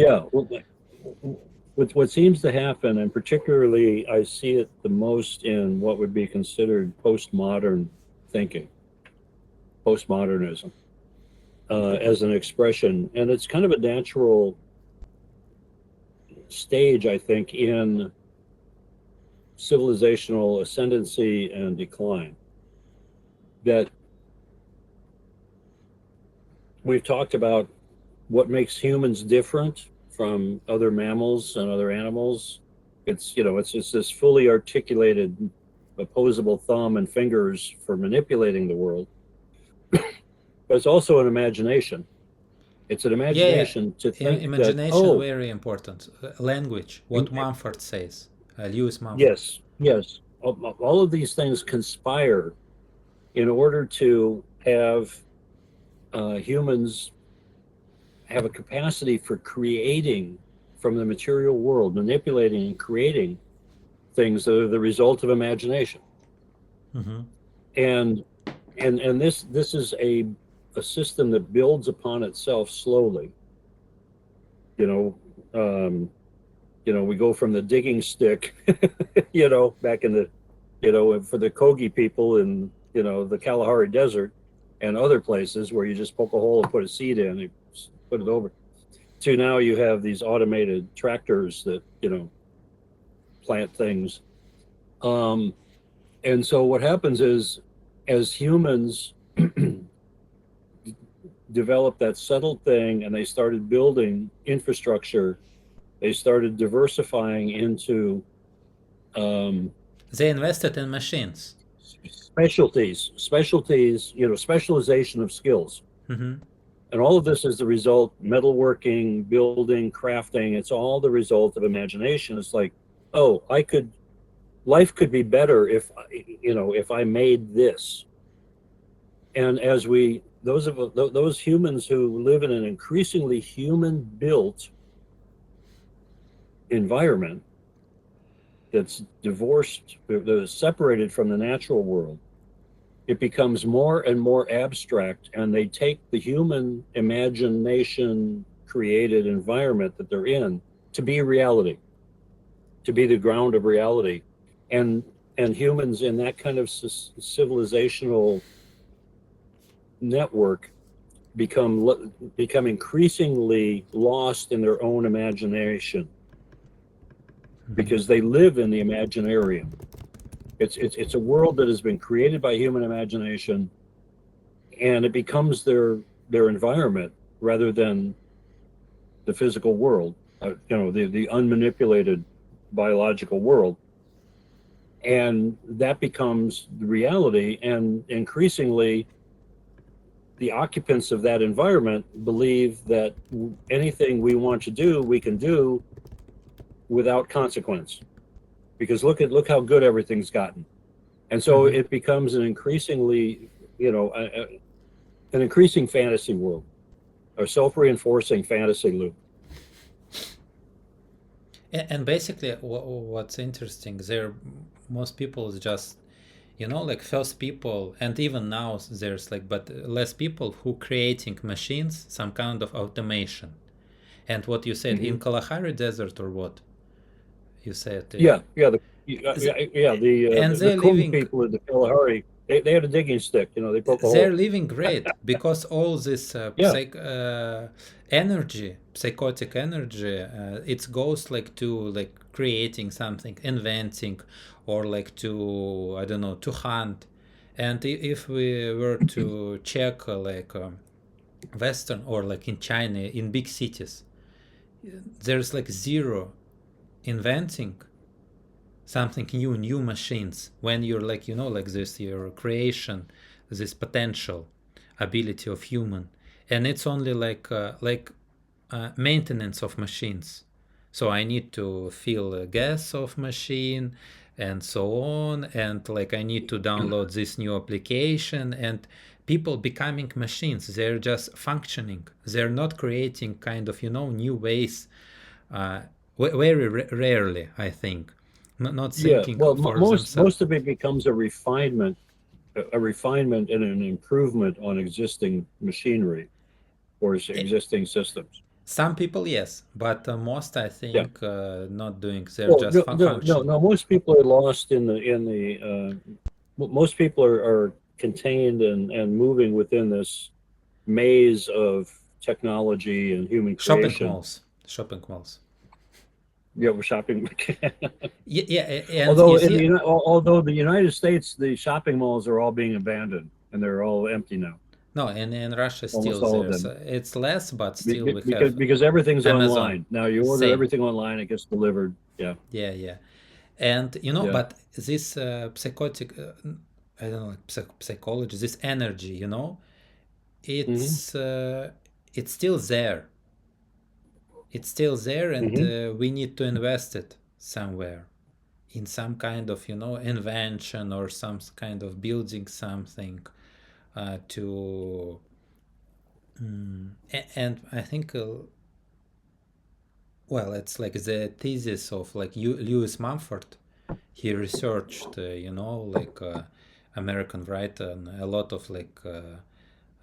what seems to happen, and particularly I see it the most in what would be considered postmodern thinking, postmodernism, as an expression, and it's kind of a natural stage, I think, in civilizational ascendancy and decline. That we've talked about what makes humans different from other mammals and other animals. It's just this fully articulated opposable thumb and fingers for manipulating the world. But it's also an imagination. It's an imagination to think imagination very important. Language, what Mumford says. Lewis Mumford. Yes. All of these things conspire in order to have humans have a capacity for creating from the material world, manipulating and creating things that are the result of imagination. And this is a system that builds upon itself slowly. We go from the digging stick, back in the, for the Kogi people in, the Kalahari Desert and other places where you just poke a hole and put a seed in, you put it over, to now you have these automated tractors that, plant things. And so what happens is, as humans developed that settled thing and they started building infrastructure, they started diversifying into they invested in machines, specialties, specialization of skills. And all of this is the result, metalworking, building, crafting, it's all the result of imagination. It's like, oh, life could be better if I made this. And as those humans who live in an increasingly human-built environment that's divorced, that is separated from the natural world, it becomes more and more abstract, and they take the human imagination created environment that they're in to be reality, to be the ground of reality. And humans in that kind of civilizational network become increasingly lost in their own imagination because they live in the imaginarium. It's a world that has been created by human imagination, and it becomes their environment rather than the physical world, the unmanipulated biological world. And that becomes the reality. And increasingly, the occupants of that environment believe that anything we want to do, we can do without consequence. Because look how good everything's gotten. And so it becomes an increasingly, an increasing fantasy world, a self-reinforcing fantasy loop. And basically, what's interesting there, most people is just, like first people, and even now there's like, but less people who creating machines, some kind of automation. And what you said in Kalahari Desert, or what you said? Yeah, the And the they're Kum living. people in the Kalahari, they had a digging stick, they poke a hole. They're living great because all this Yeah. energy, psychotic energy, it goes like to like creating something, inventing, or like to, I don't know, to hunt. And if we were to check like Western, or like in China, in big cities, there's like zero inventing something new machines. When you're like, like this, your creation, this potential ability of human, and it's only like maintenance of machines. So I need to fill a gas of machine and so on, and like I need to download this new application, and people becoming machines. They're just functioning. They're not creating kind of new ways. Very rarely, I think. Not thinking Well, for most themselves. of it becomes a refinement and an improvement on existing machinery or existing systems. Some people, yes, but most, I Yeah. think, not doing. They're Well, just functioning. no. Most people are lost most people are contained and moving within this maze of technology and human Shopping creation. malls. Shopping malls. Yeah, we're shopping. Yeah, and you see, Although the United States, the shopping malls are all being abandoned and they're all empty now. no, in Russia Almost still all of there's, them, it's less, but still we have because everything's Amazon. online now. You order Same. everything online, it gets delivered. Yeah, Yeah. And yeah. but this psychotic, I don't know, like psychology, this energy, Hmm. it's uh, it's still there. It's still there, and Hmm. we need to invest it somewhere, in some kind of invention, or some kind of building something to and I think well, it's like the thesis of like Lewis Mumford. He researched like American writer, and a lot of like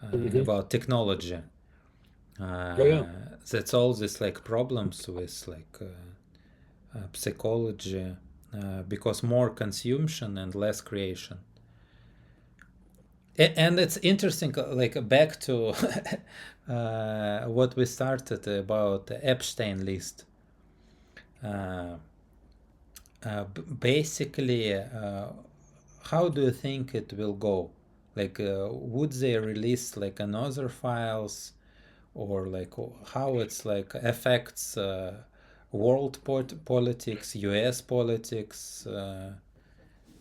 Hmm. about technology. Oh yeah. That's all this like problems with like psychology, because more consumption and less creation. And it's interesting, like back to what we started about the Epstein list. Uh, Basically, how do you think it will go? Like, would they release like another files, or like how it's like affects world politics, U.S. politics?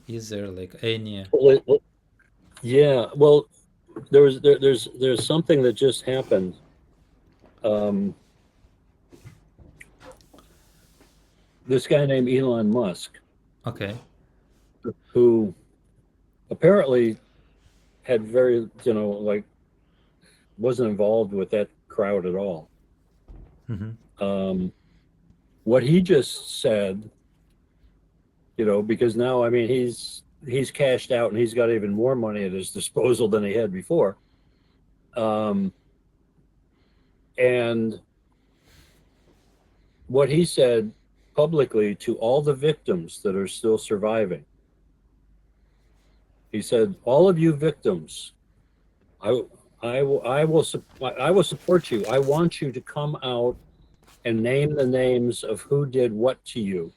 Is there like any? Yeah. Well, there's something that just happened. Um, this guy named Elon Musk, Okay. who apparently had very, like, wasn't involved with that crowd at all. Mm-hmm. Um, what he just said, because now, I mean, he's cashed out and he's got even more money at his disposal than he had before. Um, and what he said publicly to all the victims that are still surviving, he said, "All of you victims, I, I will support you. I want you to come out and name the names of who did what to you.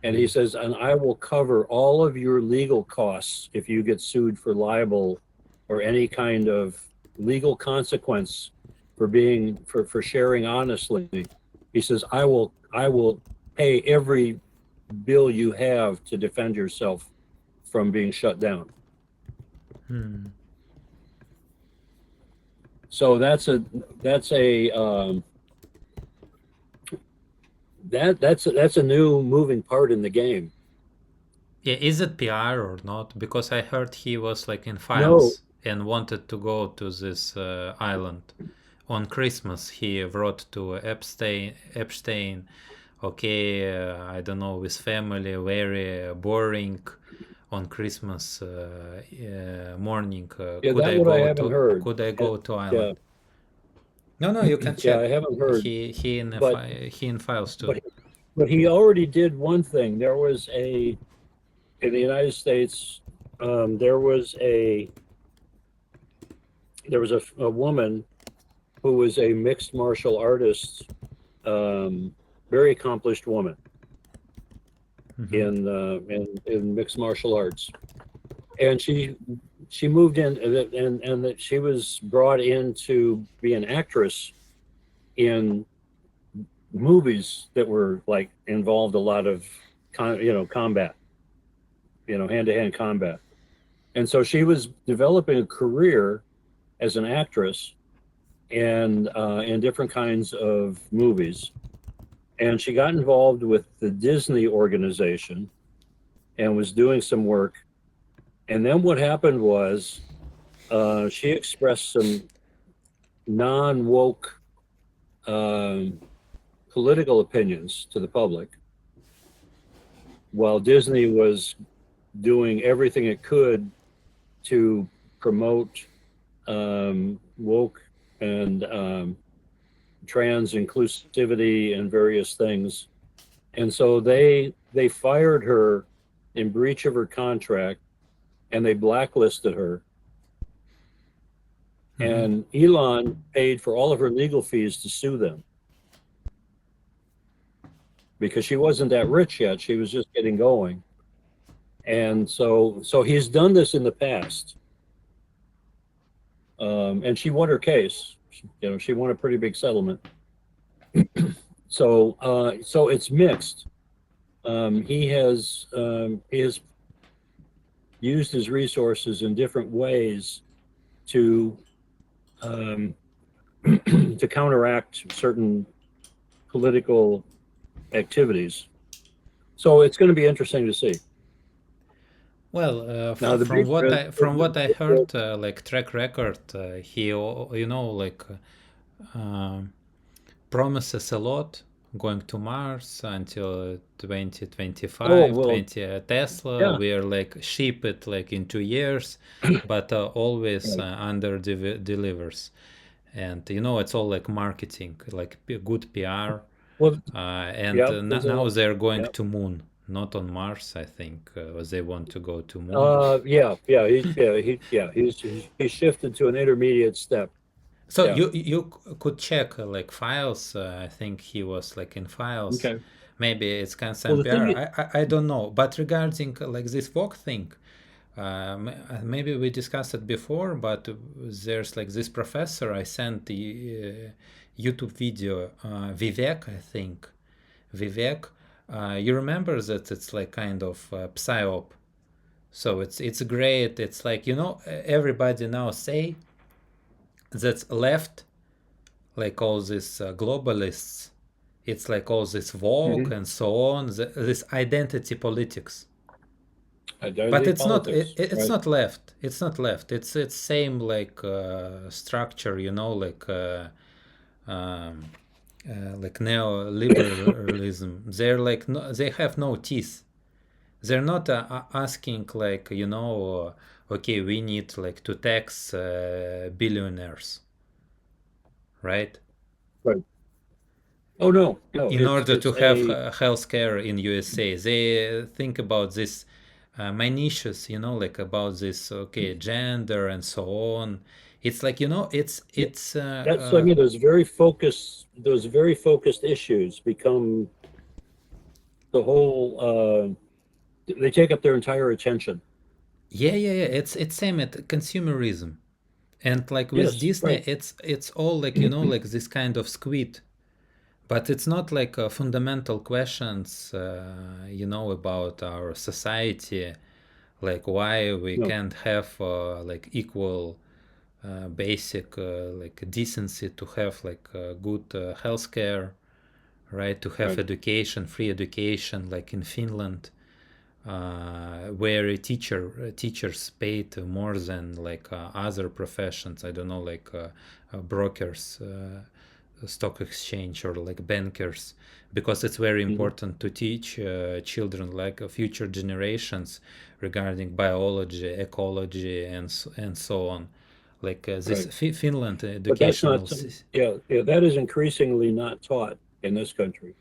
And he says, and I will cover all of your legal costs if you get sued for libel or any kind of legal consequence for being for sharing honestly. He says, I will pay every bill you have to defend yourself from being shut down. Hmm. So that's a new moving part in the game. Yeah, is it PR or not? Because I heard he was like in No, files and wanted to go to this island. On Christmas, he wrote to Epstein, okay, I don't know, with family, very boring. On Christmas morning, yeah, that what I haven't heard. could I And, go to yeah, island? No, no, you can yeah, I check. haven't heard. But He in files too. but but he already did one thing. There was a in the United States. There was a woman who was a mixed martial artist, very accomplished woman Hmm. in mixed martial arts, and she moved in and that she was brought in to be an actress in movies that were like involved a lot of combat, hand to hand combat. And so she was developing a career as an actress and in different kinds of movies. And she got involved with the Disney organization and was doing some work. And then what happened was she expressed some non woke political opinions to the public while Disney was doing everything it could to promote woke and trans inclusivity and various things. And so they fired her in breach of her contract and they blacklisted her. Hmm. And Elon paid for all of her legal fees to sue them because she wasn't that rich yet. She was just getting going. And so he's done this in the past. And she won her case. She won a pretty big settlement. So it's mixed. He has used his resources in different ways to um, to counteract certain political activities. So it's going to be interesting to see. Well, Now the from big what risk, I heard, like track record, like uh, promises a lot, going to Mars until oh 2025, well, 20 Tesla. yeah, We are like ship it like in 2 years, but always right. under delivers. And it's all like marketing, like good PR. Well, And yeah, there's a now they're going yeah, to moon, not on Mars. I think they want to go to moon. he's shifted to an intermediate step. So Yeah. you could check like files. I think he was like in files. Okay. Maybe it's Well, Consam the thing PR. is, I don't know. But regarding like this Vogue thing, maybe we discussed it before. But there's like this professor. I sent the YouTube video. Vivek, I think. Vivek. You remember that it's like kind of psyop. So it's great. It's like everybody now say that's left, like all these globalists, it's like all this Vogue mhm, and so on, this identity politics. But identity it's not politics, it's right? not left. It's not left. It's same like structure, um, like neoliberalism. They're like no, they have no teeth. They're not asking like okay, we need like to tax billionaires, right? Right. Oh no, no, In order to it's have a healthcare in USA. They think about this minutiae, like about this, okay, gender and so on. It's like yeah, it's that's I mean those very focused issues become the whole. They take up their entire attention. Yeah. It's same at consumerism. And like with Yes, Disney, right. it's all like, you know, like this kind of squid. But it's not like fundamental questions, you know, about our society, like why we No, can't have like equal basic like decency to have like good healthcare, right? To have right. education, free education, like in Finland, where teachers paid more than like other professions. I don't know, like brokers, stock exchange, or like bankers, because it's very Hmm. important to teach children, like future generations, regarding biology, ecology, and so on. Like this Right. Finland But that's educational. not. Yeah, yeah. That is increasingly not taught in this country.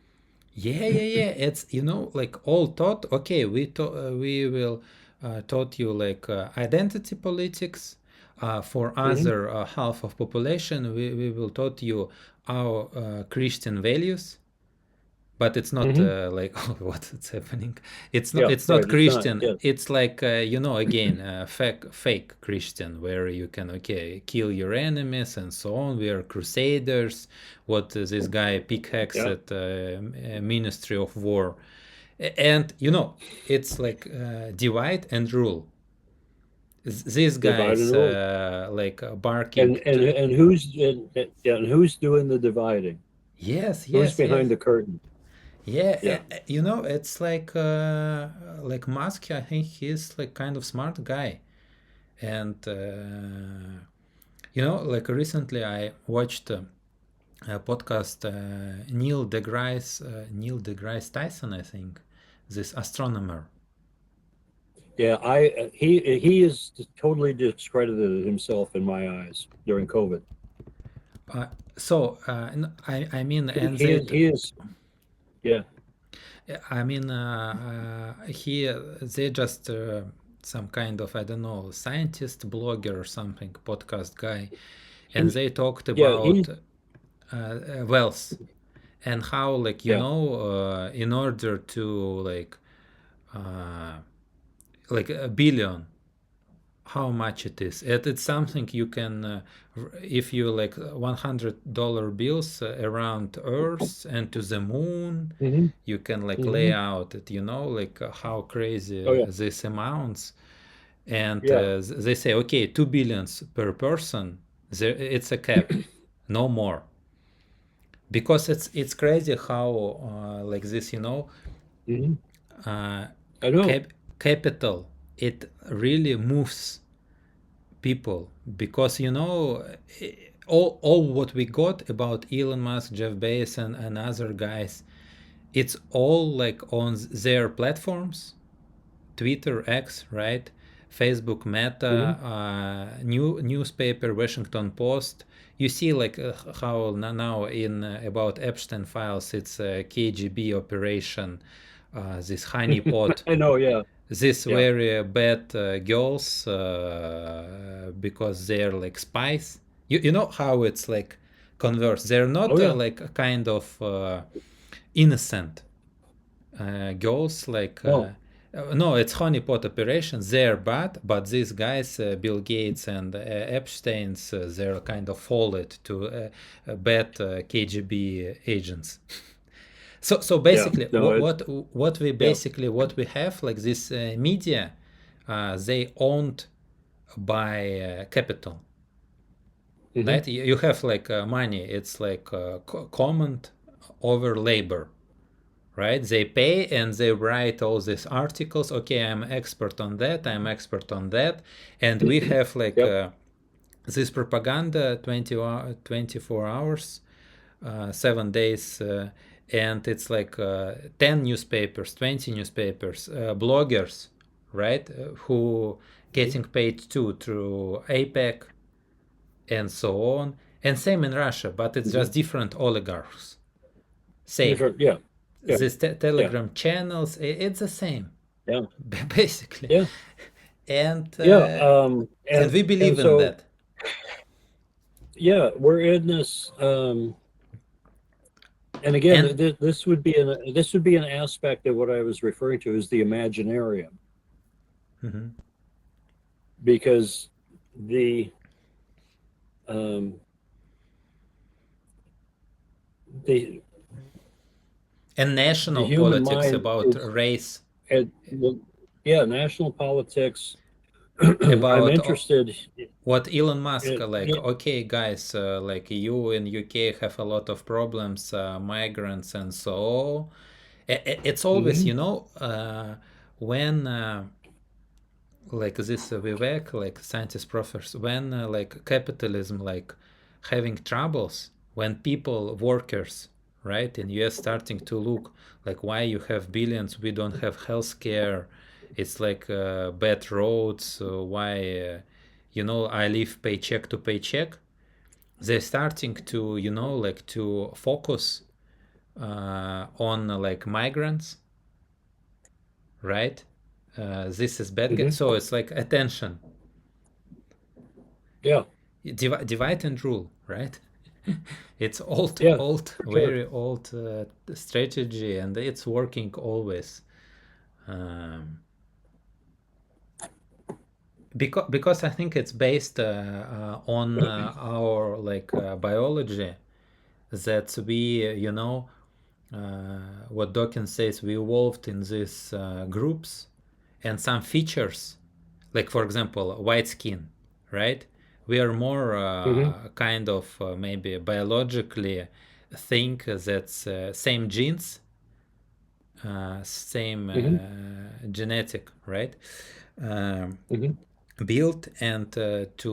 Yeah. It's, you know, like all taught. Okay, we will taught you like identity politics. For Hmm. other half of population, we will taught you our Christian values, but it's not Hmm. like what's happening. It's not Yeah, it's right. not It's not. Christian. Yeah. It's like you know, again, fake Christian, where you can, okay, kill your enemies and so on. We are crusaders. What this guy pickaxe Yeah. at Ministry of War. And you know, it's like divide and rule. These Divide and guys rule. like barking And to, and who's yeah, and who's doing the dividing? yes, Who's yes, behind yes. the curtain? Yeah, Yeah. you know, it's like Musk. I think he's like kind of smart guy, and you know, like recently I watched a podcast Neil deGrasse Tyson. I think this astronomer. Yeah, he is totally discredited himself in my eyes during COVID. Uh, I mean, He, and he is he is yeah. I mean, they just some kind of, I don't know, scientist, blogger or something, podcast guy, and He they talked yeah, about he wealth, and how, like, you yeah. know, in order to uh, like a billion, how much it is. It's something you can, if you like $100 bills around Earth and to the moon, Hmm. you can like lay Hmm. out it, you know, like how crazy Oh yeah. this amounts. And Yeah. they say, okay, 2 billions per person, there, it's a cap, no more. Because it's crazy how like this, you know, Hmm. uh, I know. capital, it really moves people, because you know, all what we got about Elon Musk, Jeff Bezos, and other guys, it's all like on their platforms, Twitter, X, right, Facebook, Meta, Hmm. newspaper, Washington Post. You see, like how now in about Epstein files, it's a KGB operation, this honeypot, I know. Yeah. these Yeah. very bad girls, because they're like spies. You know how it's like converse. They're Oh not yeah. like a kind of innocent girls, like No. no, it's honeypot operations. They're bad, but these guys, Bill Gates and Epstein's, they're kind of followed to bad KGB agents. So Yeah. basically, No. It's what we yeah. basically what we have, like this media, they owned by capital, Hmm. right? You have like money. It's like command over labor, right? They pay and they write all these articles. Okay, I'm expert on that. I'm expert on that, and we have like Yep. this propaganda 24 hours, 7 days, and it's like 10 newspapers, 20 newspapers, bloggers, right, who Hmm. getting paid too through APEC and so on. And same in Russia, but it's Hmm. just different oligarchs. Same. Different. Yeah. Yeah. This Yeah. Telegram channels, it's the same, Yeah. basically. Yeah. And Yeah. and we And believe in so that. yeah, we're in this. And again, And this would be an aspect of what I was referring to as the imaginarium, mhm. because the um, the And the national human politics mind about is race, at, yeah, national politics. I'm about interested what Elon Musk like. in, Okay, guys, like you in UK have a lot of problems, migrants and so. It's always, mhm, you know, when like this Vivek, like scientist professor, when like capitalism, like having troubles, when people, workers, right, in US starting to look like why you have billions, we don't have healthcare, it's like bad roads, why, you know, I live paycheck to paycheck. They're starting to, you know, like to focus on like migrants, right? This is bad guy. mhm, So it's like attention, yeah, divide and rule, right? It's old, yeah, old, for sure. very old strategy, and it's working always. Um, because I think it's based on our like biology that we, you know, what Dawkins says, we evolved in these groups, and some features, like for example, white skin, right? We are more Hmm. kind of maybe biologically think that's same genes, same Hmm. genetic, right? Um, Hmm. built and to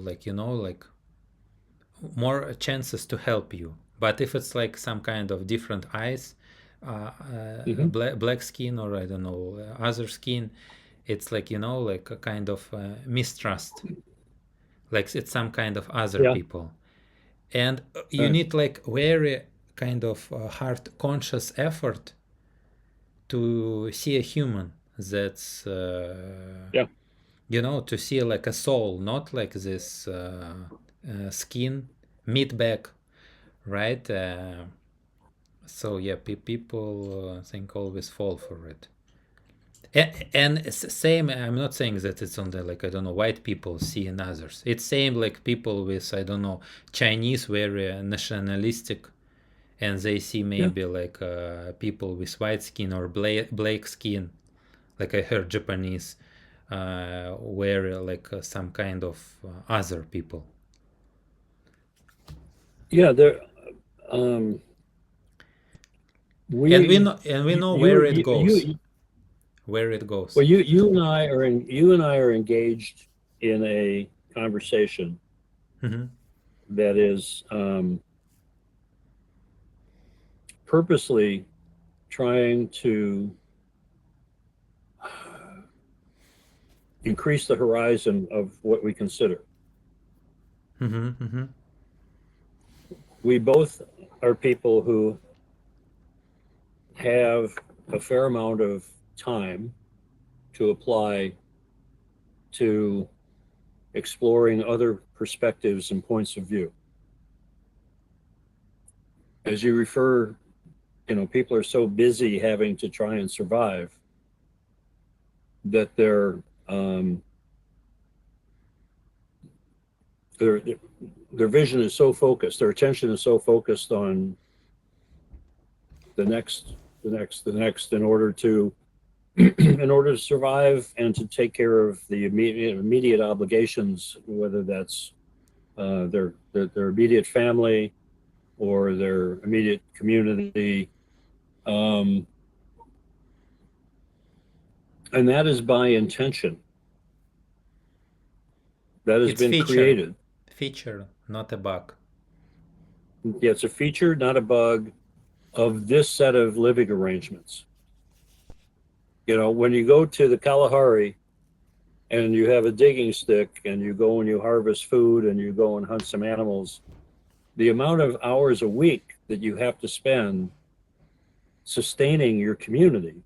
like, you know, like more chances to help you. But if it's like some kind of different eyes, Hmm. black skin, or I don't know, other skin, it's like, you know, like a kind of mistrust, like it's some kind of other Yeah, people. And you right. need like very kind of hard conscious effort to see a human that's Yeah, you know, to see like a soul, not like this skin, meat bag, right? So yeah, people I think always fall for it. And same, I'm not saying that it's on the like, I don't know, white people seeing others. It's same like people with, I don't know, Chinese, very nationalistic, and they see yeah, maybe like people with white skin or black skin, like I heard Japanese, were like some kind of other people. yeah. There, um, And we know where it goes, you, where it goes. well, you and I are engaged in a conversation Hmm. that is purposely trying to increase the horizon of what we consider. Hmm. Hmm. We both are people who have a fair amount of time to apply to exploring other perspectives and points of view. As you refer, people are so busy having to try and survive that um, their their vision is so focused, their attention is so focused on the next, the next, in order to in order to survive and to take care of the immediate obligations, whether that's their immediate family or their immediate community, um, and that is by intention. That has It's been feature, created. feature, not a bug. Yeah, it's a feature, not a bug, of this set of living arrangements. When you go to the Kalahari and you have a digging stick and you go and you harvest food and you go and hunt some animals, the amount of hours a week that you have to spend sustaining your community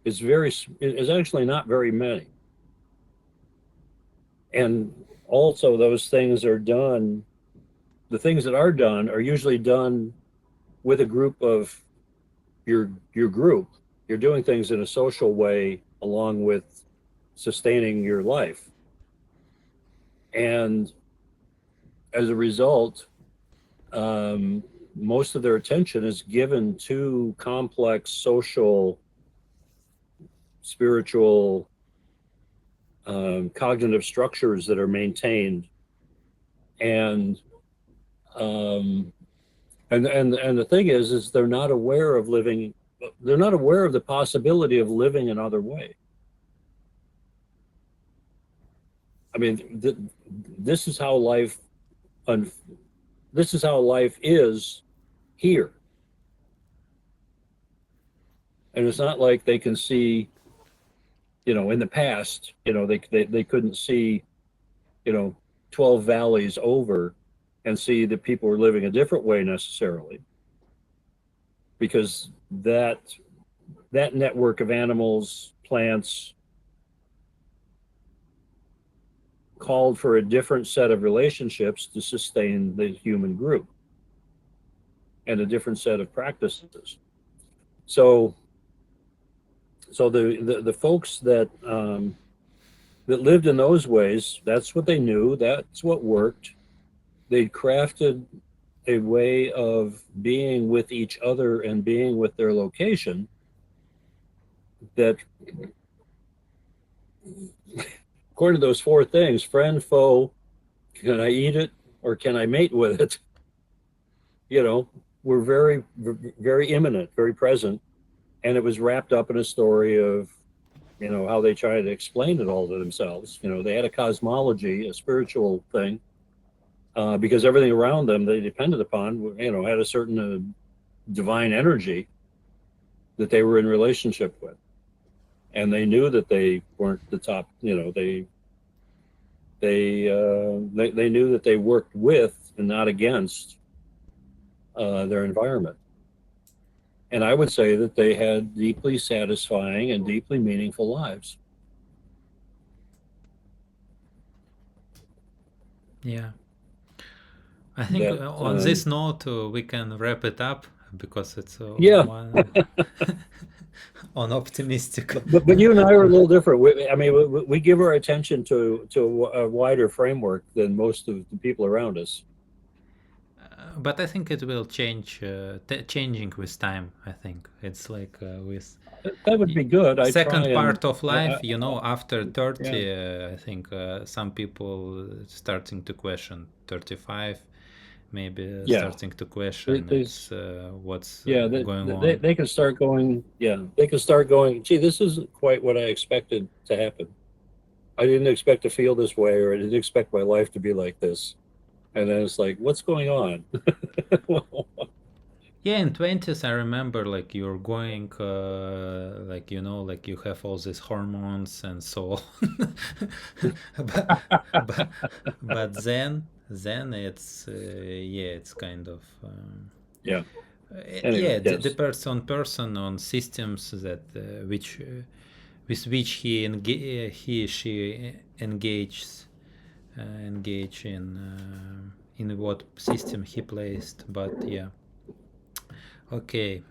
is actually not very many. And also those things are done, the things that are done are usually done with a group of your group. You're doing things in a social way along with sustaining your life. And as a result, most of their attention is given to complex social, spiritual, cognitive structures that are maintained, and and the thing is they're not aware of living. They're not aware of the possibility of living another way. I mean, this is how life, this is how life is here, and it's not like they can see. In the past, they couldn't see, 12 valleys over and see that people were living a different way necessarily, because that network of animals, plants, called for a different set of relationships to sustain the human group and a different set of practices. So the folks that lived in those ways, that's what they knew, that's what worked. They crafted a way of being with each other and being with their location that, according to those four things, friend, foe, can I eat it or can I mate with it? Were very, very imminent, very present. And it was wrapped up in a story of, how they tried to explain it all to themselves. They had a cosmology, a spiritual thing, because everything around them they depended upon, had a certain divine energy that they were in relationship with. And they knew that they weren't the top, they knew that they worked with and not against their environment. And I would say that they had deeply satisfying and deeply meaningful lives. Yeah. I think on this note we can wrap it up, because it's one on optimistic. But you and I are a little different. We give our attention to a wider framework than most of the people around us. But I think it will change, changing with time. I think it's like with that would be good. Second part of life, after 30, yeah. I think some people starting to question 35, maybe starting to question what's going on. They can start going. Yeah, they can start going. Gee, this isn't quite what I expected to happen. I didn't expect to feel this way, or I didn't expect my life to be like this. And then it's like, what's going on? Yeah, in 20s, I remember like you're going, like, you have all these hormones and so on. but then it's, it's kind of, yeah. Anyway, yes. Depends on person, on systems that, with which he she engage in what system he placed. But yeah. Okay,